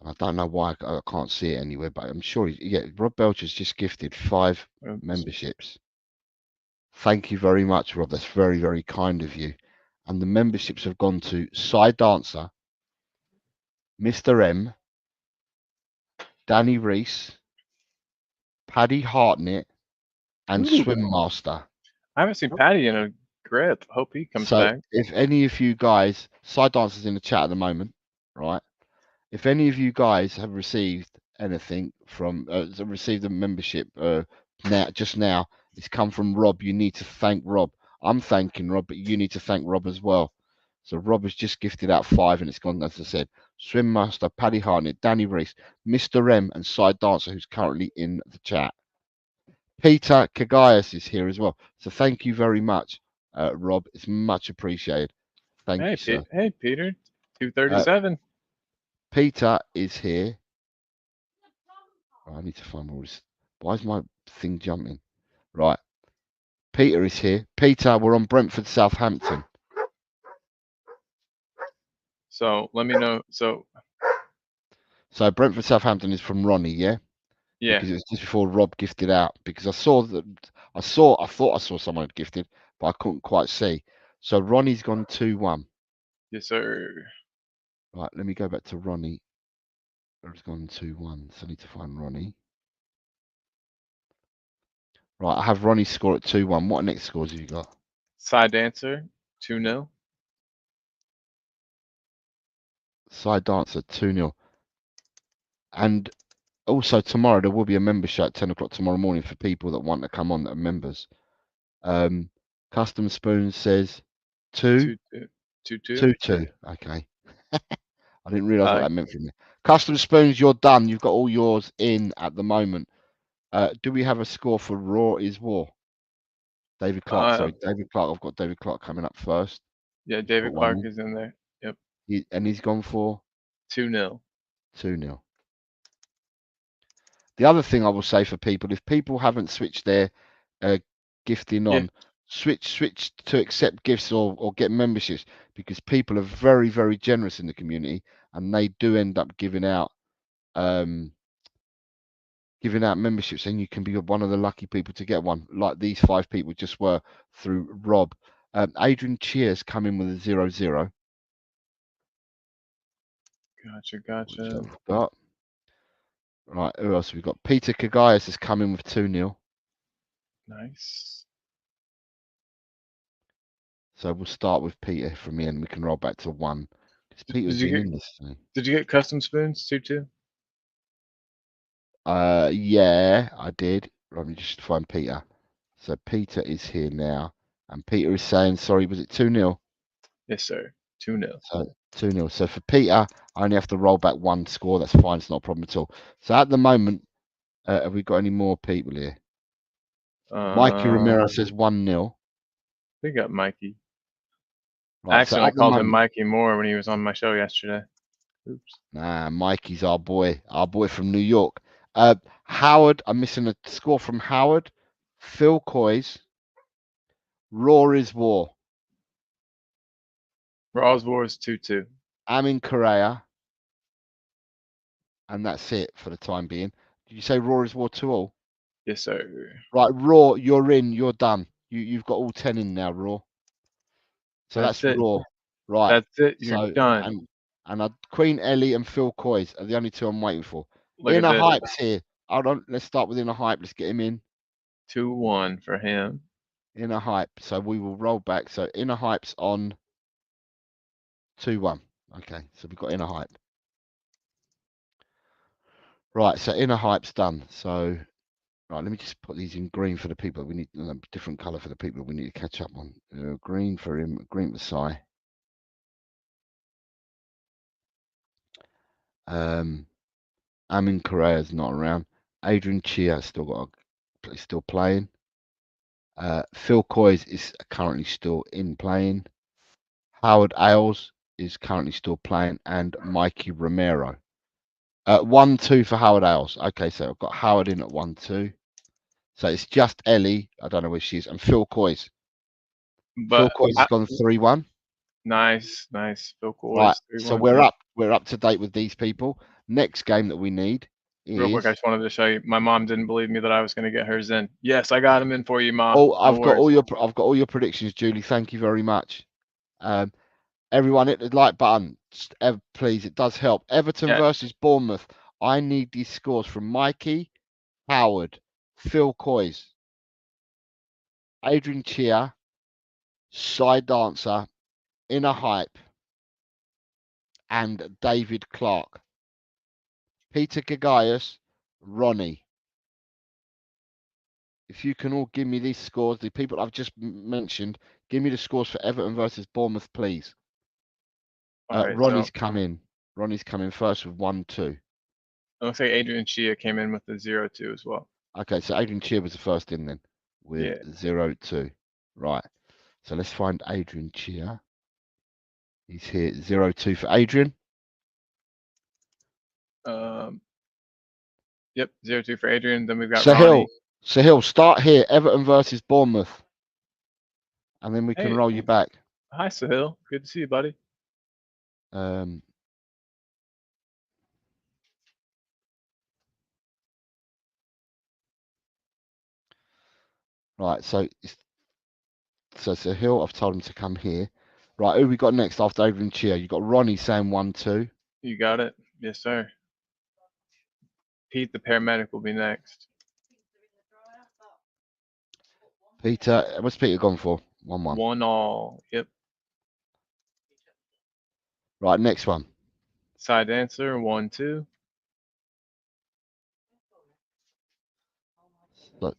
I don't know why I can't see it anywhere, but I'm sure Rob Belcher's just gifted 5 memberships. Thank you very much, Rob. That's very, very kind of you. And the memberships have gone to Side Dancer, Mr. M, Danny Reese, Paddy Hartnett, and Swim Master. I haven't seen Paddy in a grip. Hope he comes So back. if any of you guys, Side Dancer's in the chat at the moment, right? If any of you guys have received anything from, received a membership just now, it's come from Rob. You need to thank Rob. I'm thanking Rob, but you need to thank Rob as well. So Rob has just gifted out 5, and it's gone, as I said, Swim Master, Paddy Hartnett, Danny Reese, Mr. M, and Side Dancer, who's currently in the chat. Peter Kagayas is here as well. So thank you very much, Rob. It's much appreciated. Thank you, sir. Hey, Peter. 237. Peter is here. I need to find all this. Why is my thing jumping? Right. Peter is here. Peter, we're on Brentford, Southampton. So let me know. So Brentford, Southampton is from Ronnie, yeah? Yeah. Because it was just before Rob gifted out. Because I thought I saw someone had gifted, but I couldn't quite see. So Ronnie's gone 2-1. Yes, sir. Right, let me go back to Ronnie. It's gone 2-1. So I need to find Ronnie. Right, I have Ronnie score at 2-1. What next scores have you got? Side Dancer, 2-0. Side Dancer, 2-0. And also tomorrow there will be a member show at 10 o'clock tomorrow morning for people that want to come on that are members. Custom Spoon says 2-2. Okay. I didn't realise what that meant for me. Custom Spoons, you're done. You've got all yours in at the moment. Do we have a score for Raw is War? David Clark, sorry. David Clark. I've got David Clark coming up first. Yeah, David Clark is in there. Yep. And he's gone for? 2-0. 2-0. The other thing I will say for people, if people haven't switched their gifting on, switch to accept gifts or get memberships, because people are very, very generous in the community, and they do end up giving out memberships, and you can be one of the lucky people to get one, like these 5 people just were through Rob. Adrian Cheers come in with a 0-0. Gotcha. Got. Right, who else have we got? Peter Kagayas has come in with 2-0. Nice. So we'll start with Peter from me, and we can roll back to 1. Peter's in this thing. Did you get Custom Spoons 2-2? Yeah, I did. Let me just find Peter. So Peter is here now, and Peter is saying, sorry, was it 2-0? Yes, sir. 2-0. So 2-0. So for Peter, I only have to roll back 1 score. That's fine. It's not a problem at all. So at the moment, have we got any more people here? Mikey Romero says 1-0. We got Mikey. Right, Actually, I called him Mikey Moore when he was on my show yesterday. Oops. Nah, Mikey's our boy from New York. Howard, I'm missing a score from Howard. Phil Coys. Raw is War. Raw's War is 2-2. I'm in Korea. And that's it for the time being. Did you say Raw is War 2-all? Yes, sir. Right, Raw, you're in. You're done. You've got all 10 in now, Raw. So that's Raw. Right. That's it. You're done. And Queen Ellie and Phil Coys are the only 2 I'm waiting for. Look Inner Hype's here. Hold on. Let's start with Inner Hype. Let's get him in. 2-1 for him. Inner Hype. So we will roll back. So Inner Hype's on 2-1. Okay. So we've got Inner Hype. Right. So Inner Hype's done. So, right. Let me just put these in green for the people. We need a different color for the people we need to catch up on. Green for him. Green for Sai. Amin Correa's not around. Adrian Chia still playing. Phil Coys is currently still in playing. Howard Ailes is currently still playing, and Mikey Romero. 1-2 for Howard Ailes. Okay, so I've got Howard in at 1-2. So it's just Ellie. I don't know where she is, and Phil Coys. Phil Coys has gone 3-1. Nice. Phil Coys. Right. So we're up to date with these people. Next game that we need Real quick, I is. just wanted to show you. My mom didn't believe me that I was going to get hers in. Yes, I got him in for you, Mom. Oh, No I've got worries. I've got all your predictions, Julie. Thank you very much. Everyone hit the like button, please. It does help. Everton Yeah. versus Bournemouth. I need these scores from Mikey, Howard, Phil Coys, Adrian Chia, Side Dancer, Inner Hype, and David Clark. Peter Gagaius, Ronnie. If you can all give me these scores, the people I've just mentioned, give me the scores for Everton versus Bournemouth, please. Right, Ronnie's coming. Ronnie's coming first with 1-2. It looks like Adrian Chia came in with the 0-2 as well. Okay, so Adrian Chia was the first in then with 0-2. Right. So let's find Adrian Chia. He's here. 0-2 for Adrian. Yep, 0-2 for Adrian. Then we've got Sahil. Ronnie. Sahil, start here. Everton versus Bournemouth. And then we can roll you back. Hi, Sahil. Good to see you, buddy. Right, so Sahil, I've told him to come here. Right, who we got next after Adrian Chia? You got Ronnie saying 1-2. You got it. Yes, sir. Pete, the paramedic, will be next. Peter, what's Peter gone for? 1-1. 1-1. Yep. Right, next one. Side dancer, 1-2. Look.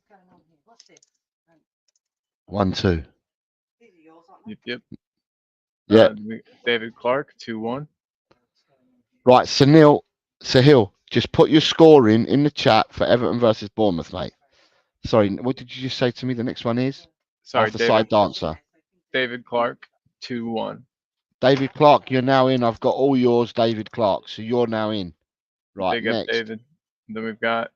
1-2. Yep. Yeah. David Clark, 2-1. Right, Sahil, just put your score in the chat for Everton versus Bournemouth, mate. Sorry, what did you just say to me? The next one is? Sorry, after Side Dancer. David Clark, 2-1. David Clark, you're now in. I've got all yours, David Clark. So you're now in. Right, Big next. up, David. Then we've got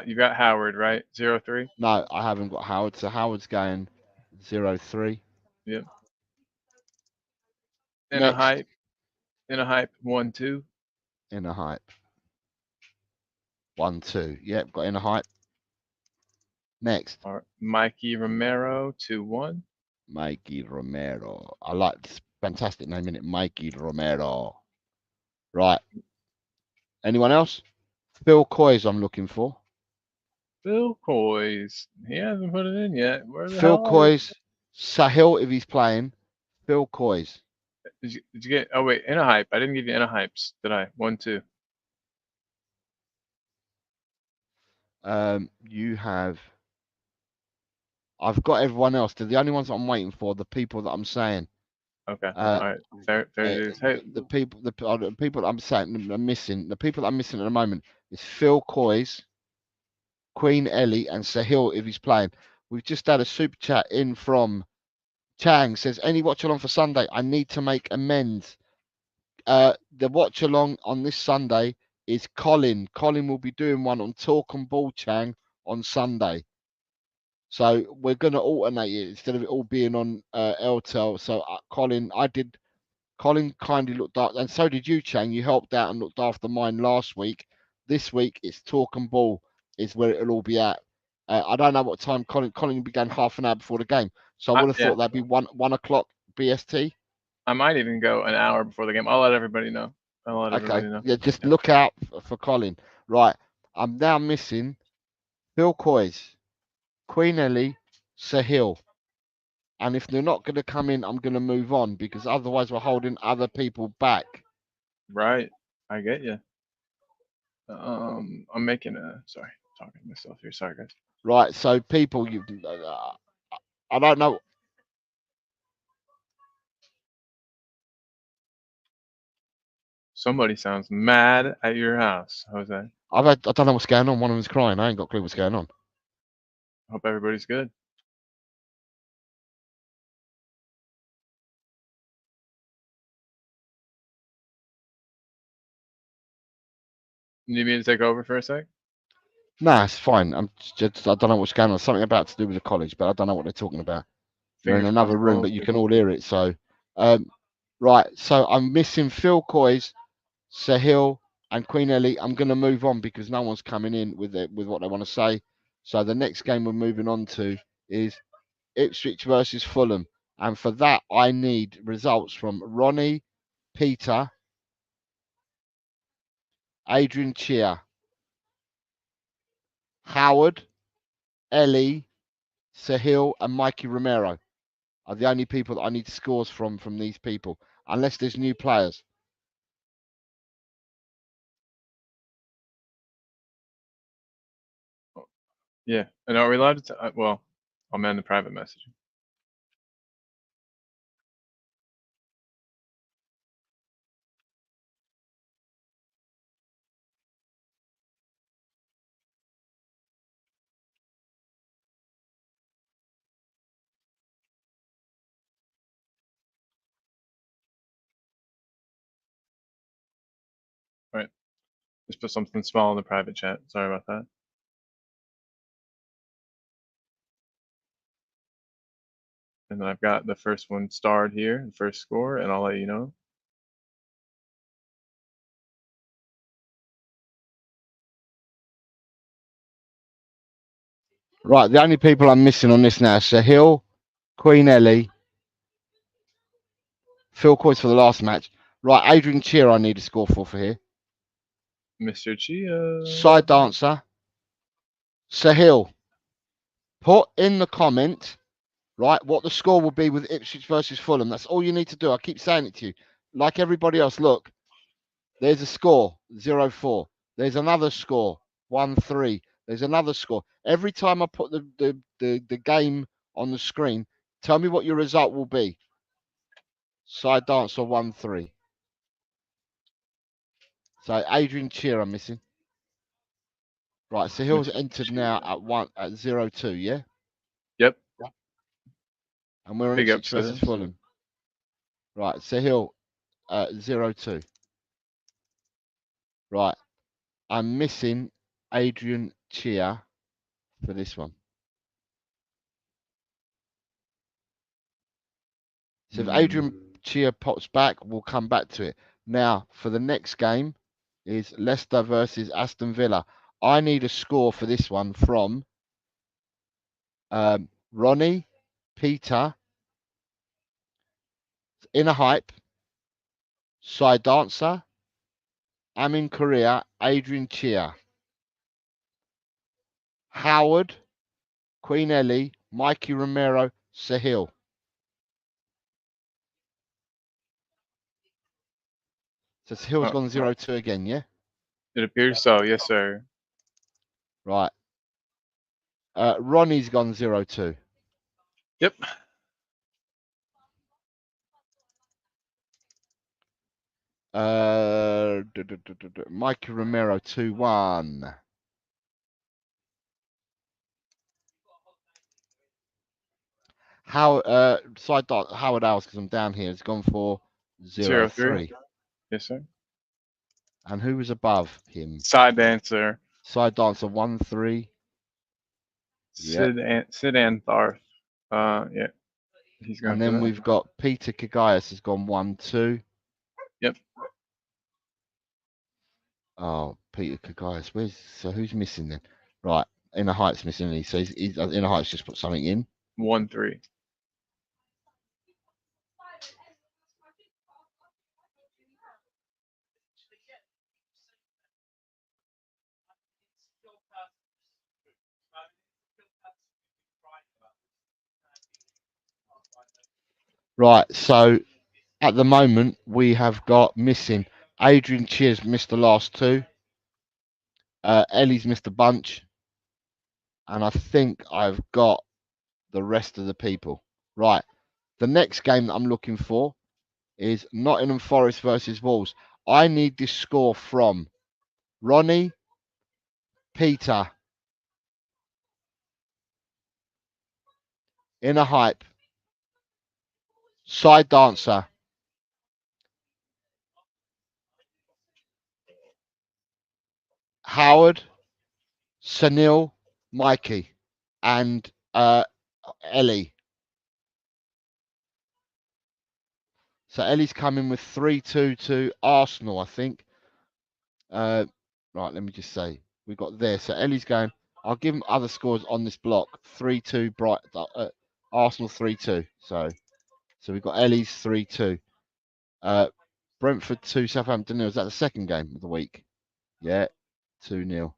you got Howard, right? 0-3. No, I haven't got Howard. So Howard's going 0-3. Yep. In a hype, 1-2. In a hype. 1-2. Yep, got in a hype. Next. All right. Mikey Romero, 2-1. Mikey Romero. I like this fantastic name, in it, Mikey Romero. Right. Anyone else? Phil Coys, I'm looking for. Phil Coys. He hasn't put it in yet. Where the Phil hell Coys. Sahil, if he's playing. Phil Coys. Did you get? Oh wait, in a hype. I didn't give you in a hypes, did I? 1-2. You have. I've got everyone else. They're the only ones I'm waiting for. The people that I'm saying. Okay. All right. Fair dues. Hey, the people that I'm saying are missing. The people that I'm missing at the moment is Phil Coys, Queen Ellie, and Sahil if he's playing. We've just had a super chat in from Chang. Says any watch along for Sunday. I need to make amends. The watch along on this Sunday is Colin. Colin will be doing one on Talk and Ball, Chang, on Sunday. So we're going to alternate it instead of it all being on LTEL. So Colin kindly looked up, and so did you, Chang. You helped out and looked after mine last week. This week it's Talk and Ball is where it'll all be at. I don't know what time Colin began half an hour before the game. So I would have thought that'd be 1 o'clock BST. I might even go an hour before the game. I'll let everybody know. Yeah, just look out for Colin. Right. I'm now missing Phil Coys, Queen Ellie, Sahil. And if they're not going to come in, I'm going to move on because otherwise we're holding other people back. Right. I get you. I'm making talking to myself here. Sorry, guys. Right. So people, I don't know. Somebody sounds mad at your house, Jose. I don't know what's going on. One of them's crying. I ain't got a clue what's going on. Hope everybody's good. You need me to take over for a sec? Nah, it's fine. I don't know what's going on. Something about to do with the college, but I don't know what they're talking about. They're in another room, but you can all hear it. So, right. So I'm missing Phil Coys, Sahil, And Queen Ellie, I'm going to move on because no one's coming in with what they want to say. So the next game we're moving on to is Ipswich versus Fulham. And for that, I need results from Ronnie, Peter, Adrian Chia, Howard, Ellie, Sahil, and Mikey Romero are the only people that I need scores from these people, unless there's new players. Yeah, and are we allowed to? Well, I'll amend the private message. Right. Just put something small in the private chat. Sorry about that. And then I've got the first one starred here, the first score, and I'll let you know. Right, the only people I'm missing on this now are Sahil, Queen Ellie, Phil Coyce for the last match. Right, Adrian Cheer I need a score for here. Mr. Chia. Side dancer. Sahil, put in the comment, right, what the score will be with Ipswich versus Fulham. That's all you need to do. I keep saying it to you. Like everybody else, look, there's a score, 0-4. There's another score, 1-3. There's another score. Every time I put the game on the screen, tell me what your result will be. Side dancer 1-3. So Adrian Cheer I'm missing. Right, so Hill's entered now at 0-2, yeah? Yep. And we're on Big Ipswich versus Fulham. Right, so Hill 0-2. Right, I'm missing Adrian Chia for this one. So if Adrian Chia pops back, we'll come back to it. Now, for the next game is Leicester versus Aston Villa. I need a score for this one from Ronnie, Peter, Inner Hype, Side Dancer, I'm in Korea, Adrian Chia, Howard, Queen Ellie, Mikey Romero, Sahil. So Sahil's gone 0-2 again, yeah? It appears so, yes, sir. Right. Ronnie's gone 0-2. Yep. Mikey Romero 2-1. Howard Owls, because I'm down here, has gone for 0-3. Yes, sir. And who was above him? Side dancer. Side dancer 1-3. Sid Antharth. Yeah. He's going. And then we've got Peter Kagayas has gone 1-2. Yep. Oh, Peter Kagayas. So who's missing then? Right. Inner Heights missing. So he's Inner Heights just put something in. 1-3. Right, so at the moment we have got missing Adrian Cheers missed the last two. Ellie's missed a bunch. And I think I've got the rest of the people. Right. The next game that I'm looking for is Nottingham Forest versus Wolves. I need this score from Ronnie, Peter, Inner Hype, Side Dancer, Howard, Sunil, Mikey, and Ellie. So Ellie's coming with 3-2 to Arsenal, I think. Right, let me just say we got there. So Ellie's going. I'll give him other scores on this block. 3-2 Arsenal 3-2. So we've got Ellie's 3-2. Brentford 2, Southampton 0. Is that the second game of the week? Yeah, 2-0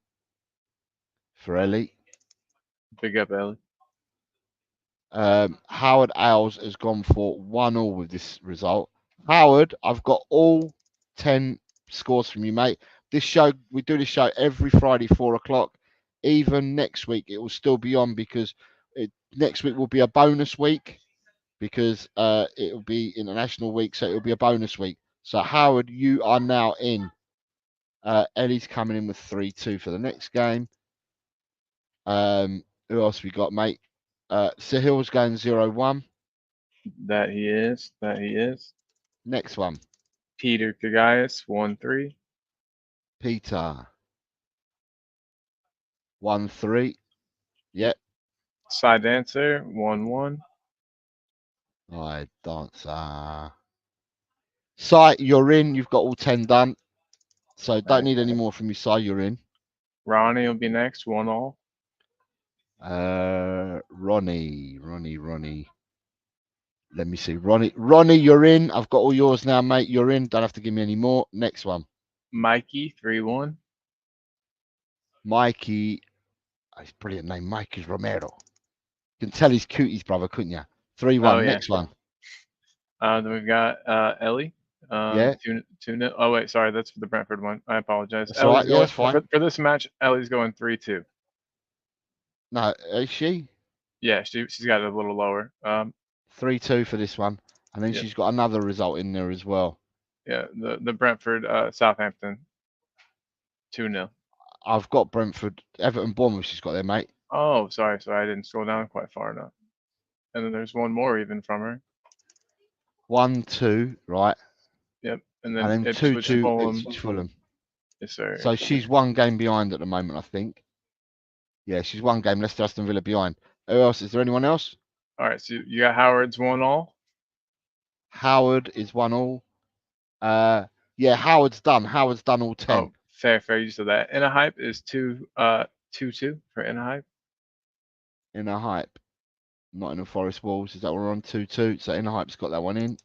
for Ellie. Big up, Ellie. Howard Owls has gone for 1-1 with this result. Howard, I've got all 10 scores from you, mate. We do this show every Friday, 4 o'clock. Even next week, it will still be on because next week will be a bonus week because it will be International Week, so it will be a bonus week. So, Howard, you are now in. Ellie's coming in with 3-2 for the next game. Who else we got, mate? Sahil's going 0-1. That he is. That he is. Next one. Peter Kagayas 1-3. Peter 1-3. Yep. Side Dancer 1-1. Alright, dancer. Sai, you're in. You've got all 10 done. So don't need any more from you, Sai. You're in. Ronnie will be next, 1-1. Ronnie. Let me see. Ronnie, you're in. I've got all yours now, mate. You're in. Don't have to give me any more. Next one. Mikey 3-1. Mikey. His brilliant name, Mikey Romero. You can tell he's Cutie's brother, couldn't you? 3-1. Oh, yeah. Next one. Then we've got Ellie. Yeah. 2-0. Oh, wait, sorry. That's for the Brentford one. I apologize. That's all right. Yeah, that's fine. For this match, Ellie's going 3-2. No, is she? Yeah, she's got it a little lower. 3-2 for this one. And then she's got another result in there as well. Yeah, the Brentford Southampton 2-0. I've got Brentford, Everton, Bournemouth. She's got there, mate. Oh, sorry. I didn't scroll down quite far enough. And then there's one more even from her. 1-2, right? Yep. And then 2-2 Fulham. Yes, sir. So she's one game behind at the moment, I think. Yeah, she's one game. Leicester, Aston Villa behind. Who else? Is there anyone else? All right. So you got Howard's 1-1. Howard is 1-1. Yeah, Howard's done. Howard's done all 10. Oh, fair. You said that. Inner Hype is 2-2 for Inner Hype. Inner Hype. Nottingham Forest Wolves. Is that what we're on? 2-2. So Inner Hype's got that one in.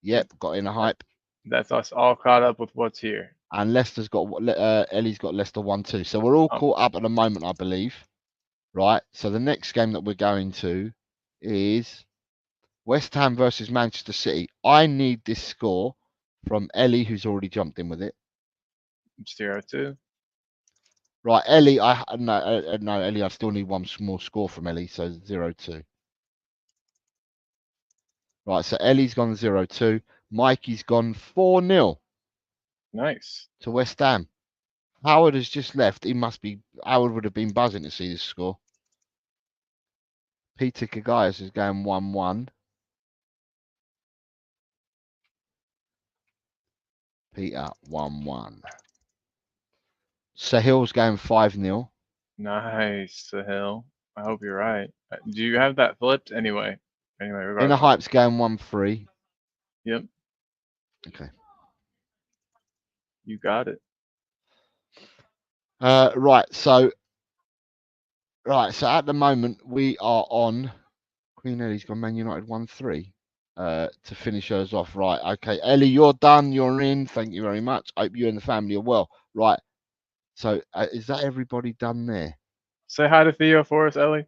Yep, got Inner Hype. That's us all caught up with what's here. And Leicester's got Ellie's got Leicester 1-2. So we're all caught up at the moment, I believe. Right. So the next game that we're going to is West Ham versus Manchester City. I need this score from Ellie, who's already jumped in with it. 0-2. Right, Ellie. No, Ellie. I still need one more score from Ellie. So 0-2. Right. So Ellie's gone 0-2. Mikey's gone 4-0. Nice. To West Ham. Howard has just left. Howard would have been buzzing to see this score. Peter Kagayas is going 1-1. Peter 1-1. Sahil's going 5-0. Nice, Sahil. I hope you're right. Do you have that flipped? Anyway, Inner Hype's going 1-3. Yep. Okay. You got it. Right. So at the moment we are on. Queen Ellie's gone Man United 1-3. To finish hers off. Right. Okay. Ellie, you're done. You're in. Thank you very much. Hope you and the family are well. Right. So is that everybody done there? Say hi to Theo for us, Ellie.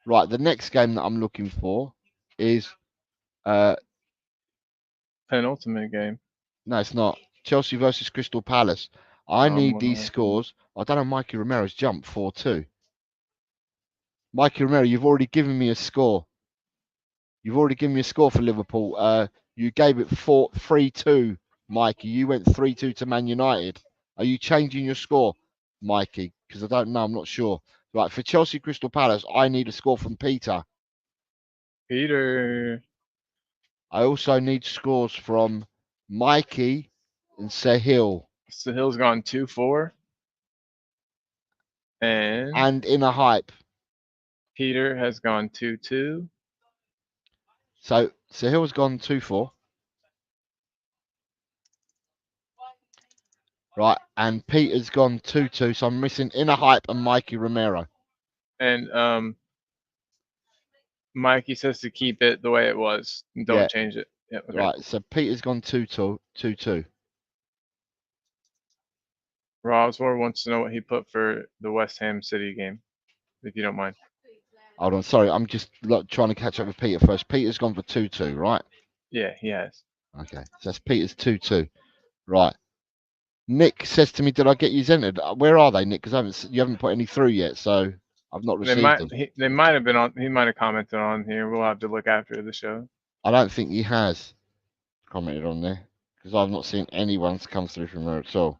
Right. The next game that I'm looking for is penultimate game. No, it's not. Chelsea versus Crystal Palace. I need these scores. I don't know. Mikey Romero's jumped 4-2. Mikey Romero, you've already given me a score. You've already given me a score for Liverpool. You gave it 3-2, Mikey. You went 3-2 to Man United. Are you changing your score, Mikey? Because I don't know. I'm not sure. Right, for Chelsea Crystal Palace, I need a score from Peter. Peter. I also need scores from Mikey and Sahil. Sahil's gone 2-4. And Inner Hype. Peter has gone 2-2. So Sahil's gone 2-4. Right, and Peter's gone 2-2, so I'm missing Inner Hype and Mikey Romero. And Mikey says to keep it the way it was and don't change it. Yeah. Okay. Right, so Peter's gone 2-2. Roswell wants to know what he put for the West Ham City game, if you don't mind. Hold on, sorry, I'm just trying to catch up with Peter first. Peter's gone for 2-2, right? Yeah, he has. Okay, so that's Peter's 2-2. Right. Nick says to me, "Did I get you entered? Where are they, Nick? Because you haven't put any through yet, so I've not received them." They might have been on. He might have commented on here. We'll have to look after the show. I don't think he has commented on there because I've not seen anyone's come through from there at all.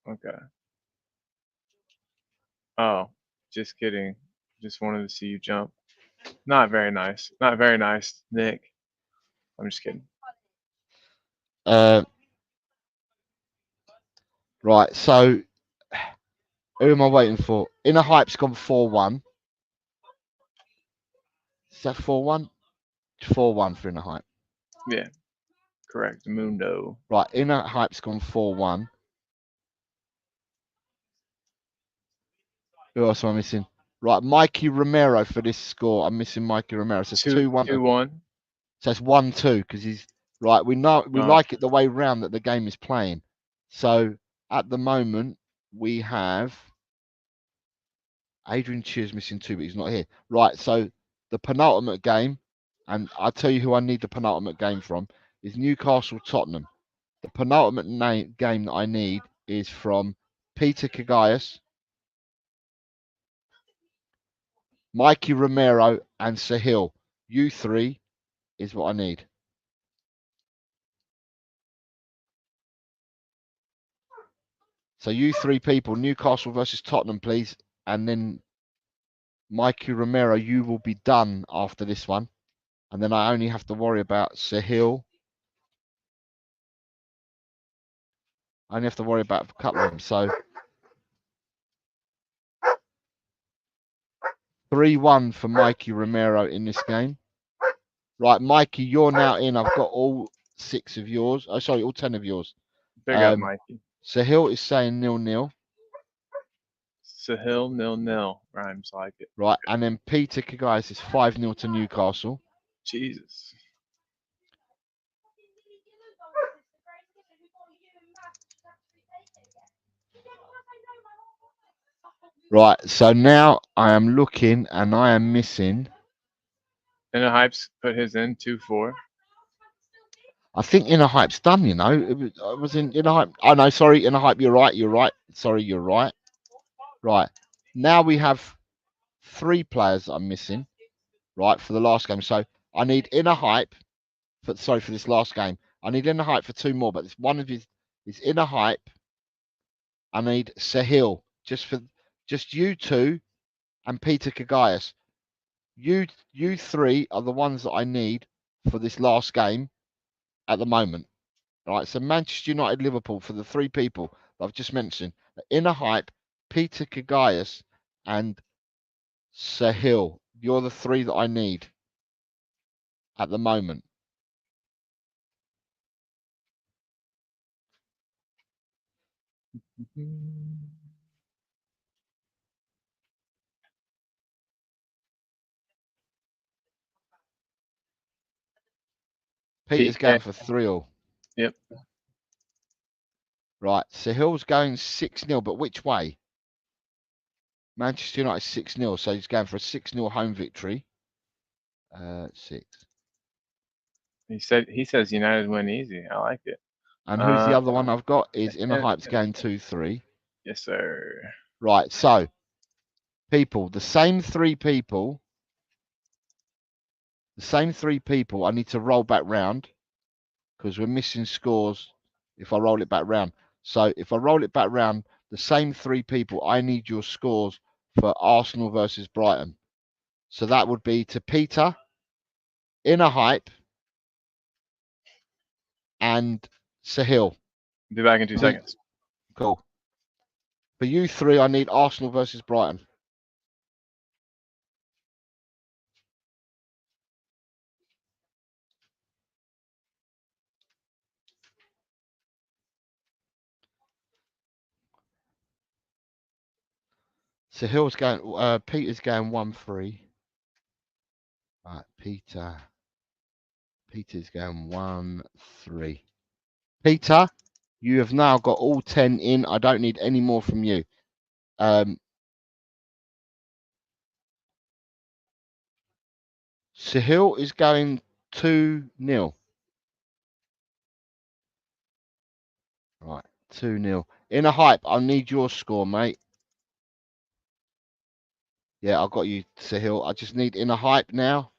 Okay. Oh, just kidding. Just wanted to see you jump. Not very nice. Not very nice, Nick. I'm just kidding. Right, so who am I waiting for? Inner Hype's gone 4-1. Is that 4-1? 4-1 for Inner Hype. Yeah, correct. Mundo. Right, Inner Hype's gone 4-1. Who else am I missing? Right, Mikey Romero for this score. I'm missing Mikey Romero. So it's 2-1. 2-1. So it's 1-2 because he's right. We like it the way round that the game is playing. So at the moment we have Adrian Cheers missing 2, but he's not here. Right, so the penultimate game, and I'll tell you who I need the penultimate game from, is Newcastle Tottenham. The penultimate game that I need is from Peter Kagayas, Mikey Romero, and Sahil. You three is what I need. So you three people, Newcastle versus Tottenham, please. And then Mikey Romero, you will be done after this one. And then I only have to worry about Sahil. I only have to worry about a couple of them. So 3-1 for Mikey Romero in this game. Right, Mikey, you're now in. I've got all 6 of yours. Oh, sorry, all 10 of yours. Big up, Mikey. Sahil is saying 0-0. Sahil 0-0. Rhymes like it. Right, and then Peter Kagayas is 5-0 to Newcastle. Jesus. Right, so now I am looking and I am missing. And the Hypes put his in 2-4. I think Inner Hype's done, you know. I was in Inner Hype. Oh, no, sorry, Inner Hype, you're right. Sorry, you're right. Right, now we have 3 players that I'm missing, right, for the last game. So I need Inner Hype, for this last game. I need Inner Hype for 2 more, but one of his is Inner Hype. I need Sahil, just you 2 and Peter Kagayas. You 3 are the ones that I need for this last game at the moment. Right, so Manchester United, Liverpool, for the 3 people that I've just mentioned, Inner Hype, Peter Kagayas, and Sahil. You're the 3 that I need at the moment. Peter's going for 3-3. Yep. Right, Sahil's going 6-0, but which way? Manchester United 6-0, so he's going for a 6-0 home victory. 6. He says United win easy. I like it. And who's the other one I've got? Is Inner Hype's going 2-3. Yes, sir. Right, so people, the same 3 people I need to roll back round because we're missing scores if I roll it back round. So if I roll it back round, the same 3 people, I need your scores for Arsenal versus Brighton. So that would be to Peter, Inner Hype, and Sahil. Be back in 2 seconds. Cool. For you 3, I need Arsenal versus Brighton. Sahil's going. Peter's going 1-3. Right, Peter's going 1-3. Peter, you have now got all 10 in. I don't need any more from you. Sahil is going 2-0. Right, 2-0. In a hype, I need your score, mate. Yeah, I've got you, Sahil. I just need in a hype now.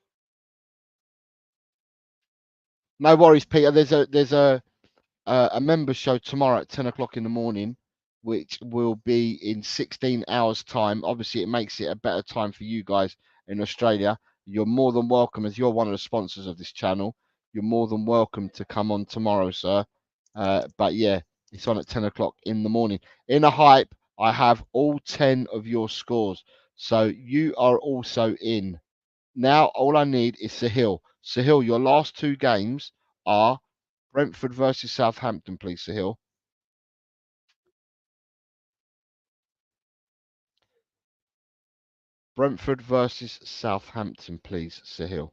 No worries, Peter. There's a member show tomorrow at 10 o'clock in the morning, which will be in 16 hours time. Obviously, it makes it a better time for you guys in Australia. You're more than welcome, as you're one of the sponsors of this channel. You're more than welcome to come on tomorrow, sir. But yeah, it's on at 10 o'clock in the morning. In a hype, I have all 10 of your scores. So you are also in. Now, all I need is Sahil. Sahil, your last two games are Brentford versus Southampton, please, Sahil. Brentford versus Southampton, please, Sahil.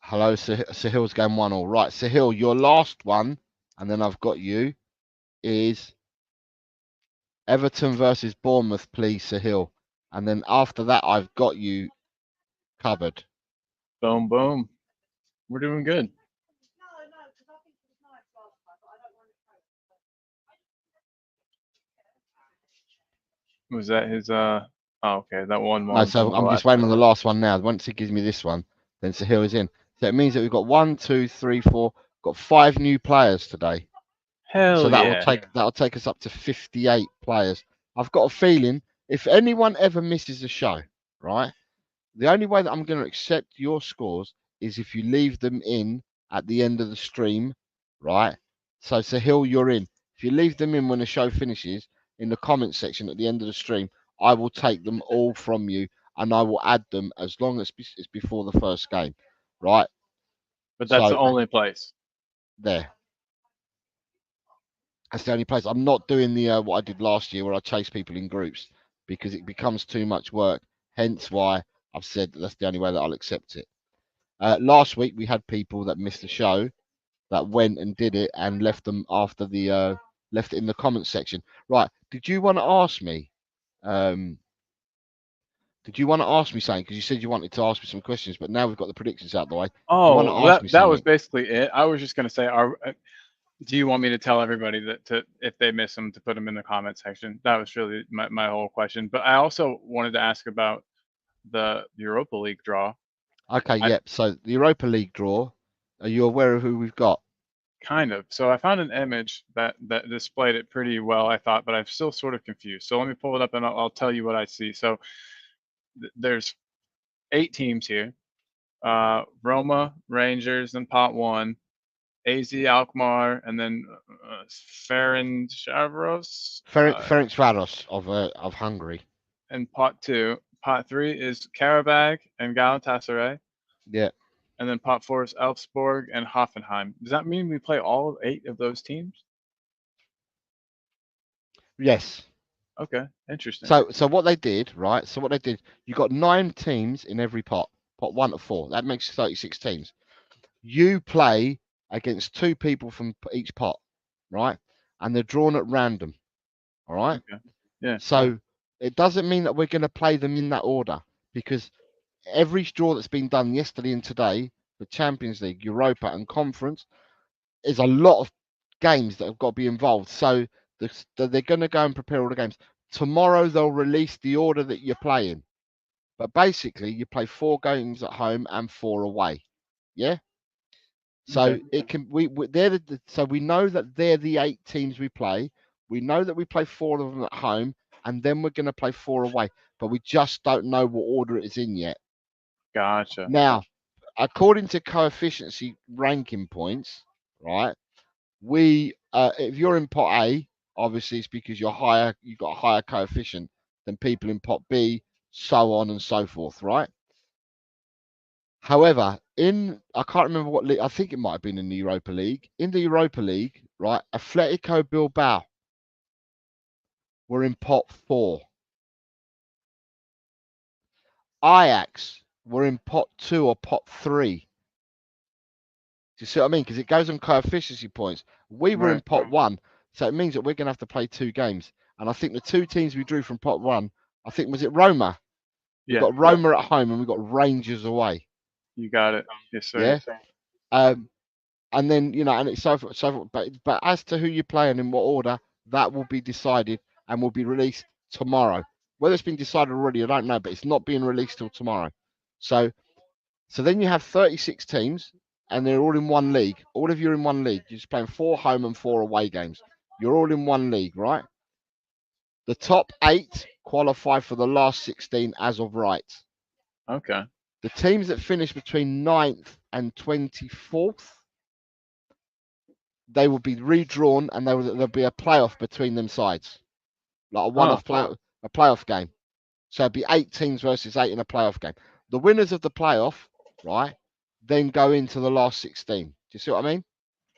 Hello, Sahil's game 1-1. Right, Sahil, your last one, and then I've got you, is Everton versus Bournemouth, please, Sahil. And then after that, I've got you covered. Boom, boom. We're doing good. Was that his oh, okay, that one No, so I'm just waiting on the last one now. Once he gives me this one, then Sahil is in. So it means that we've got 1, 2, 3, 4, got 5 new players today. Hell so yeah. that'll take us up to 58 players. I've got a feeling if anyone ever misses a show, right? The only way that I'm going to accept your scores is if you leave them in at the end of the stream, right? So Sahil, you're in. If you leave them in when the show finishes in the comment section at the end of the stream, I will take them all from you and I will add them as long as it's before the first game, right? But that's the only place. There. That's the only place. I'm not doing the what I did last year where I chase people in groups because it becomes too much work. Hence why I've said that's the only way that I'll accept it. Last week we had people that missed the show that went and did it and left them after the left it in the comments section. Right? Did you want to ask me? Did you want to ask me something? Because you said you wanted to ask me some questions, but now we've got the predictions out the way. Oh, that was basically it. I was just gonna say, do you want me to tell everybody that if they miss them to put them in the comment section? That was really my whole question. But I also wanted to ask about the Europa League draw. Okay, yep. So the Europa League draw. Are you aware of who we've got? Kind of. So I found an image that displayed it pretty well, I thought, but I'm still sort of confused. So let me pull it up and I'll tell you what I see. So there's 8 teams here. Roma, Rangers in pot 1, AZ Alkmaar, and then Ferencváros. Ferencváros of Hungary. And pot 2. Pot 3 is Karabag and Galatasaray. Yeah. And then pot 4 is Elfsborg and Hoffenheim. Does that mean we play all 8 of those teams? Yes. Okay, interesting. So what they did, right? So what they did, you got 9 teams in every pot 1 to 4. That makes 36 teams. You play against 2 people from each pot, right? And they're drawn at random. All right. Okay. Yeah. So it doesn't mean that we're going to play them in that order because every draw that's been done yesterday and today, the Champions League, Europa, and Conference, is a lot of games that have got to be involved. So they're going to go and prepare all the games. Tomorrow they'll release the order that you're playing, but basically you play 4 games at home and 4 away. Yeah. So Okay. it can so we know that they're the 8 teams we play. We know that we play 4 of them at home, and then we're going to play 4 away. But we just don't know what order it is in yet. Gotcha. Now, according to coefficiency ranking points, right? We if you're in pot A, Obviously, it's because you've got a higher coefficient than people in pot B, so on and so forth, right? However, I can't remember what league, I think it might have been in the Europa League. In the Europa League, right, Atletico Bilbao were in pot 4. Ajax were in pot 2 or pot 3. Do you see what I mean? Because it goes on coefficiency points. We were in pot 1, so it means that we're going to have to play 2 games. And I think the 2 teams we drew from pot 1, I think, was it Roma? We got Roma at home and we got Rangers away. You got it. Yes, sir. Yeah. And then, and it's so forth. But as to who you play and in what order, that will be decided and will be released tomorrow. Whether it's been decided already, I don't know, but it's not being released till tomorrow. So then you have 36 teams, and they're all in one league. All of you are in one league. You're just playing 4 home and 4 away games. You're all in one league, right? The top 8 qualify for the last 16 as of right. Okay. The teams that finish between 9th and 24th, they will be redrawn, and there'll be a playoff between them sides, like a one-off playoff game. So it'll be 8 teams versus 8 in a playoff game. The winners of the playoff, right, then go into the last 16. Do you see what I mean?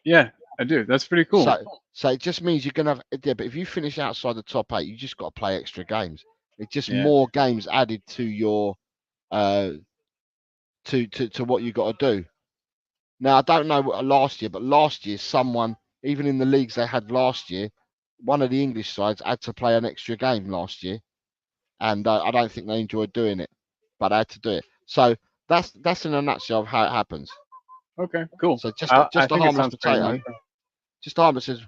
Yeah, I do. That's pretty cool. So it just means you're gonna have, but if you finish outside the top 8, you just got to play extra games. It's just more games added to your to what you got to do. Now I don't know what last year, but last year someone, even in the leagues they had last year, one of the English sides had to play an extra game last year, and I don't think they enjoyed doing it, but I had to do it. So that's in a nutshell of how it happens. Okay, cool. So just a harmless potato. Just a harmless says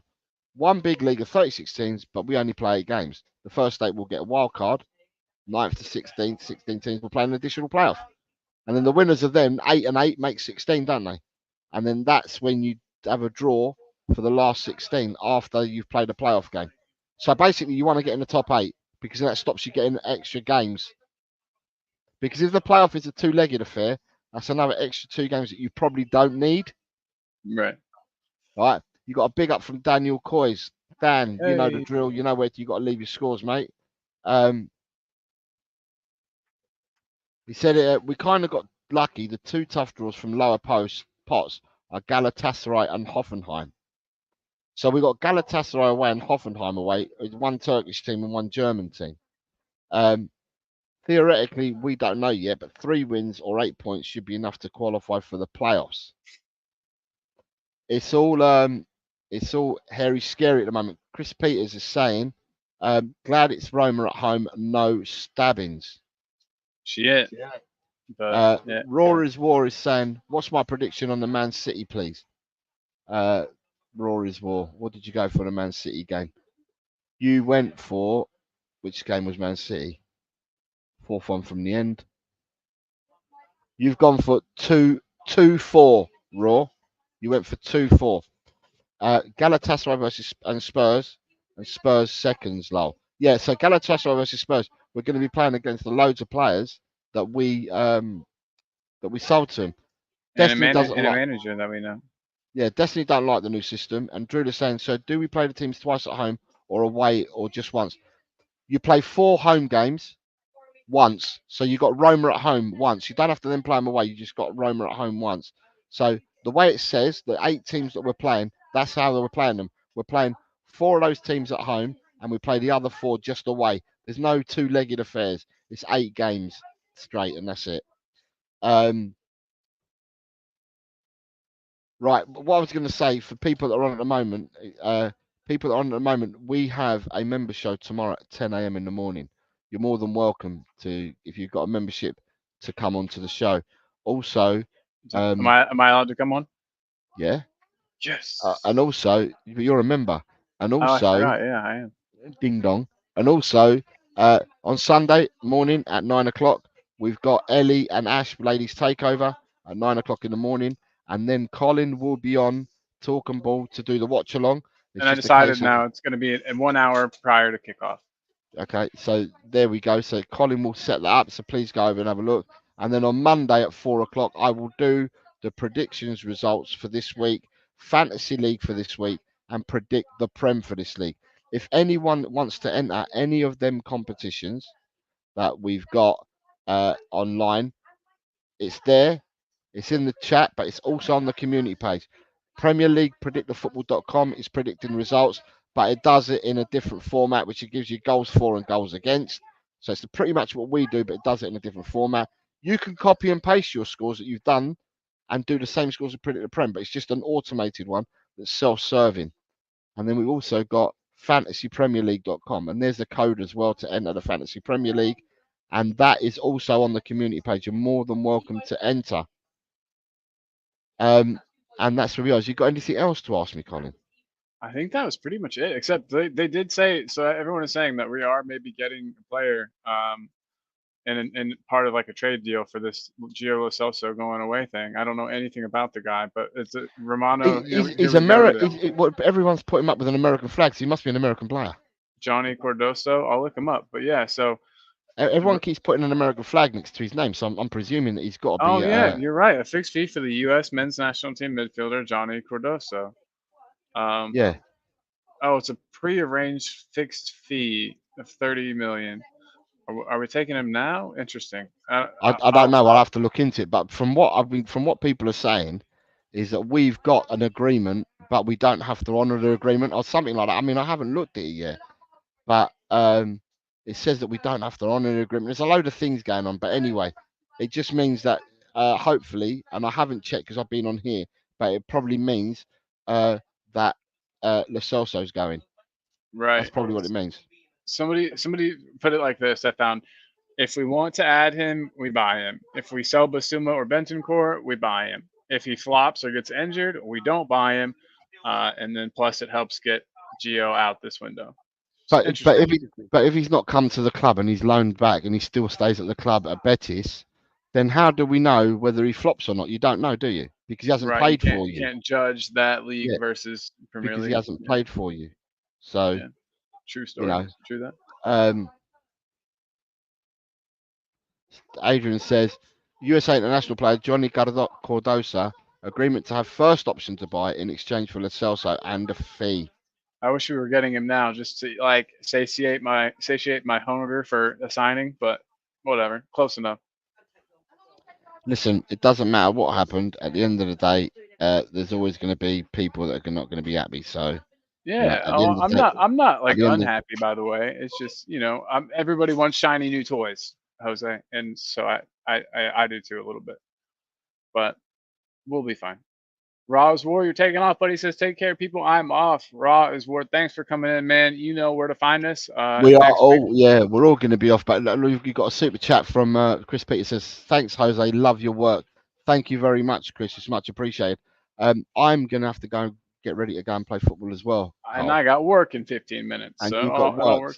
one big league of 36 teams, but we only play 8 games. The first 8 will get a wild card. 9th to 16th, 16 teams will play an additional playoff. And then the winners of them, 8 and 8, make 16, don't they? And then that's when you have a draw for the last 16 after you've played a playoff game. So basically, you want to get in the top 8 because that stops you getting extra games. Because if the playoff is a 2-legged affair, that's another extra 2 games that you probably don't need. Right. You got a big up from Daniel Coys. Dan, you know the drill. You know where you got to leave your scores, mate. He said we kind of got lucky. The 2 tough draws from lower pots are Galatasaray and Hoffenheim. So we got Galatasaray away and Hoffenheim away. With 1 Turkish team and 1 German team. Theoretically, we don't know yet, but 3 wins or 8 points should be enough to qualify for the playoffs. It's all hairy scary at the moment. Chris Peters is saying, glad it's Roma at home, no stabbings. Shit. Rory's War is saying, what's my prediction on the Man City, please? Rory's War, what did you go for the Man City game? You went for, which game was Man City? 4-1 from the end. You've gone for 2-4, Raw. You went for 2-4. Galatasaray versus Spurs, and Spurs seconds, lol. Yeah, so Galatasaray versus Spurs, we're going to be playing against the loads of players that we sold to him. And a manager that we know. Yeah, Destiny don't like the new system. And Drew is saying, so do we play the teams twice at home or away or just once? You play 4 home games once. So you got Roma at home once. You don't have to then play them away. You just got Roma at home once. So the way it says, the 8 teams that we're playing, that's how we're playing them. We're playing 4 of those teams at home and we play the other 4 just away. There's no 2-legged affairs. It's 8 games straight and that's it. Right, what I was going to say for people that are on at the moment, we have a member show tomorrow at 10 a.m. in the morning. You're more than welcome to, if you've got a membership, to come onto the show. Also, am I allowed to come on? Yeah. Yes. And also, you're a member. And also, I forgot. Yeah, I am. Ding dong. And also, on Sunday morning at 9 o'clock, we've got Ellie and Ash Ladies Takeover at 9 o'clock in the morning. And then Colin will be on Talking Ball to do the watch along. And I decided now it's going to be in 1 hour prior to kickoff. Okay, so there we go. So Colin will set that up. So please go over and have a look. And then on Monday at 4 o'clock, I will do the predictions results for this week, Fantasy League for this week, and predict the Prem for this league. if anyone wants to enter any of them competitions that we've got online, it's there. It's in the chat, but it's also on the community page. Premier League predictthefootball.com is predicting results, but it does it in a different format, which it gives you goals for and goals against. So it's pretty much what we do, but it does it in a different format. You can copy and paste your scores that you've done and do the same scores as Predict the Prem, but it's just an automated one that's self-serving. And then we've also got fantasypremierleague.com, and there's a code as well to enter the Fantasy Premier League, and that is also on the community page. You're more than welcome to enter. And that's where we are. You got anything else to ask me, Colin? I think that was pretty much it. Except they did say, so everyone is saying that we are maybe getting a player and part of like a trade deal for this Gio Celso going away thing. I don't know anything about the guy, but it's a Romano. He's American. Everyone's put him up with an American flag, so he must be an American player. Johnny Cardoso. I'll look him up. But yeah, so everyone keeps putting an American flag next to his name, so I'm presuming that he's got to be. Oh yeah, you're right. A fixed fee for the U.S. men's national team midfielder Johnny Cardoso. Yeah. Oh, it's a pre-arranged fixed fee of $30 million. Are we taking him now? Interesting. I don't know. I'll have to look into it. But from what people are saying, is that we've got an agreement, but we don't have to honour the agreement or something like that. I mean, I haven't looked at it yet, but it says that we don't have to honour the agreement. There's a load of things going on, but anyway, it just means that hopefully, and I haven't checked because I've been on here, but it probably means that Lo Celso's going. Right. That's probably what it means. Somebody put it like this. I found, if we want to add him, we buy him. If we sell Basuma or Bentancur, we buy him. If he flops or gets injured, we don't buy him. And then plus it helps get Gio out this window. But if he's not come to the club and he's loaned back and he still stays at the club at Betis, then how do we know whether he flops or not? You don't know, do you? Because he hasn't played for you. You can't judge that league versus Premier League. Because he hasn't played for you. So, yeah. True story. True that. Adrian says, USA international player Johnny Cardoso, agreement to have first option to buy in exchange for Lo Celso and a fee. I wish we were getting him now just to like satiate my hunger for a signing, but whatever, close enough. Listen, it doesn't matter what happened. At the end of the day, there's always going to be people that are not going to be happy. So yeah, I'm not like unhappy. By the way, it's just everybody wants shiny new toys, Jose, and so I do too a little bit, but we'll be fine. Raw is War, you're taking off, buddy. Says, take care, people. I'm off. Raw is War. Thanks for coming in, man. You know where to find us. We are all, we're all going to be off. But you've got a super chat from Chris Peter. Says, thanks, Jose. Love your work. Thank you very much, Chris. It's much appreciated. I'm going to have to go get ready to go and play football as well. And I got work in 15 minutes. And so you've got work.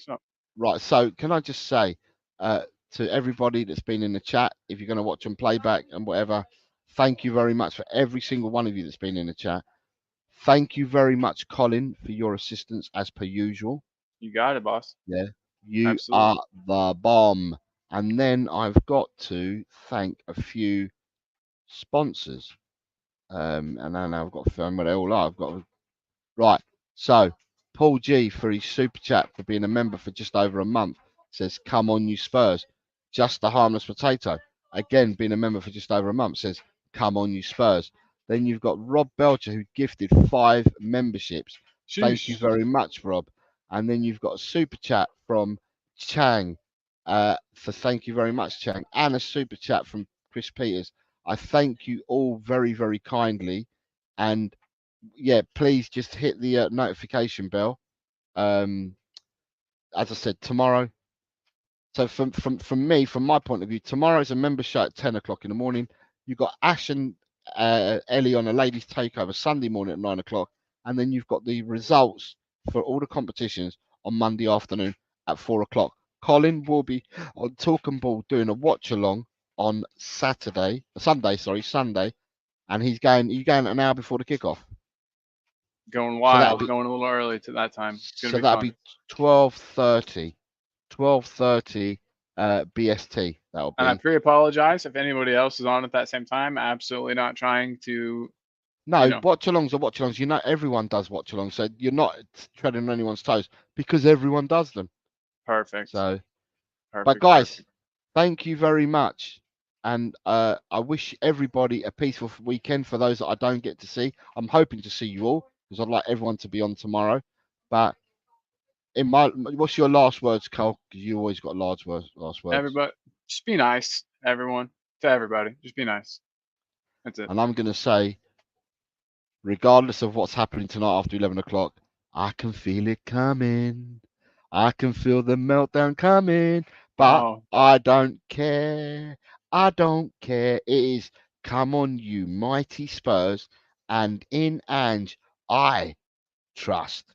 Right. So can I just say to everybody that's been in the chat, if you're going to watch on playback and whatever, thank you very much for every single one of you that's been in the chat. Thank you very much, Colin, for your assistance as per usual. You got it, boss. Yeah, you are the bomb. And then I've got to thank a few sponsors. And then I've got to find where they all are. Right. So Paul G for his super chat for being a member for just over a month says, "Come on, you Spurs." Just a harmless potato. Again, being a member for just over a month says, "Come on, you Spurs." Then you've got Rob Belcher, who gifted 5 memberships. Sheesh. Thank you very much, Rob. And then you've got a super chat from Chang. For thank you very much, Chang. And a super chat from Chris Peters. I thank you all very, very kindly. And yeah, please just hit the notification bell. As I said, tomorrow. So from me, from my point of view, tomorrow's a member show at 10 o'clock in the morning. You've got Ash and Ellie on a ladies takeover Sunday morning at 9 o'clock, and then you've got the results for all the competitions on Monday afternoon at 4 o'clock. Colin will be on Talk and Ball doing a watch along on Sunday, and he's going an hour before the kickoff. Going wild, going a little early to that time. So that'll be 12:30 BST. That'll be. And I pre-apologize if anybody else is on at that same time. Absolutely not trying to No, You know, watch-alongs are watch-alongs. You know, everyone does watch-alongs, so you're not treading on anyone's toes because everyone does them. perfect. So, but Perfect. guys, Perfect. thank you very much, and I wish everybody a peaceful weekend. For those that I don't get to see, I'm hoping to see you all because I'd like everyone to be on tomorrow. But what's your last words, Cole? Because you always got last words. Everybody, just be nice, everyone, to everybody. Just be nice. That's it. And I'm going to say, regardless of what's happening tonight after 11 o'clock, I can feel it coming. I can feel the meltdown coming, but Oh, I don't care. I don't care. It is come on, you mighty Spurs, and in Ange, I trust.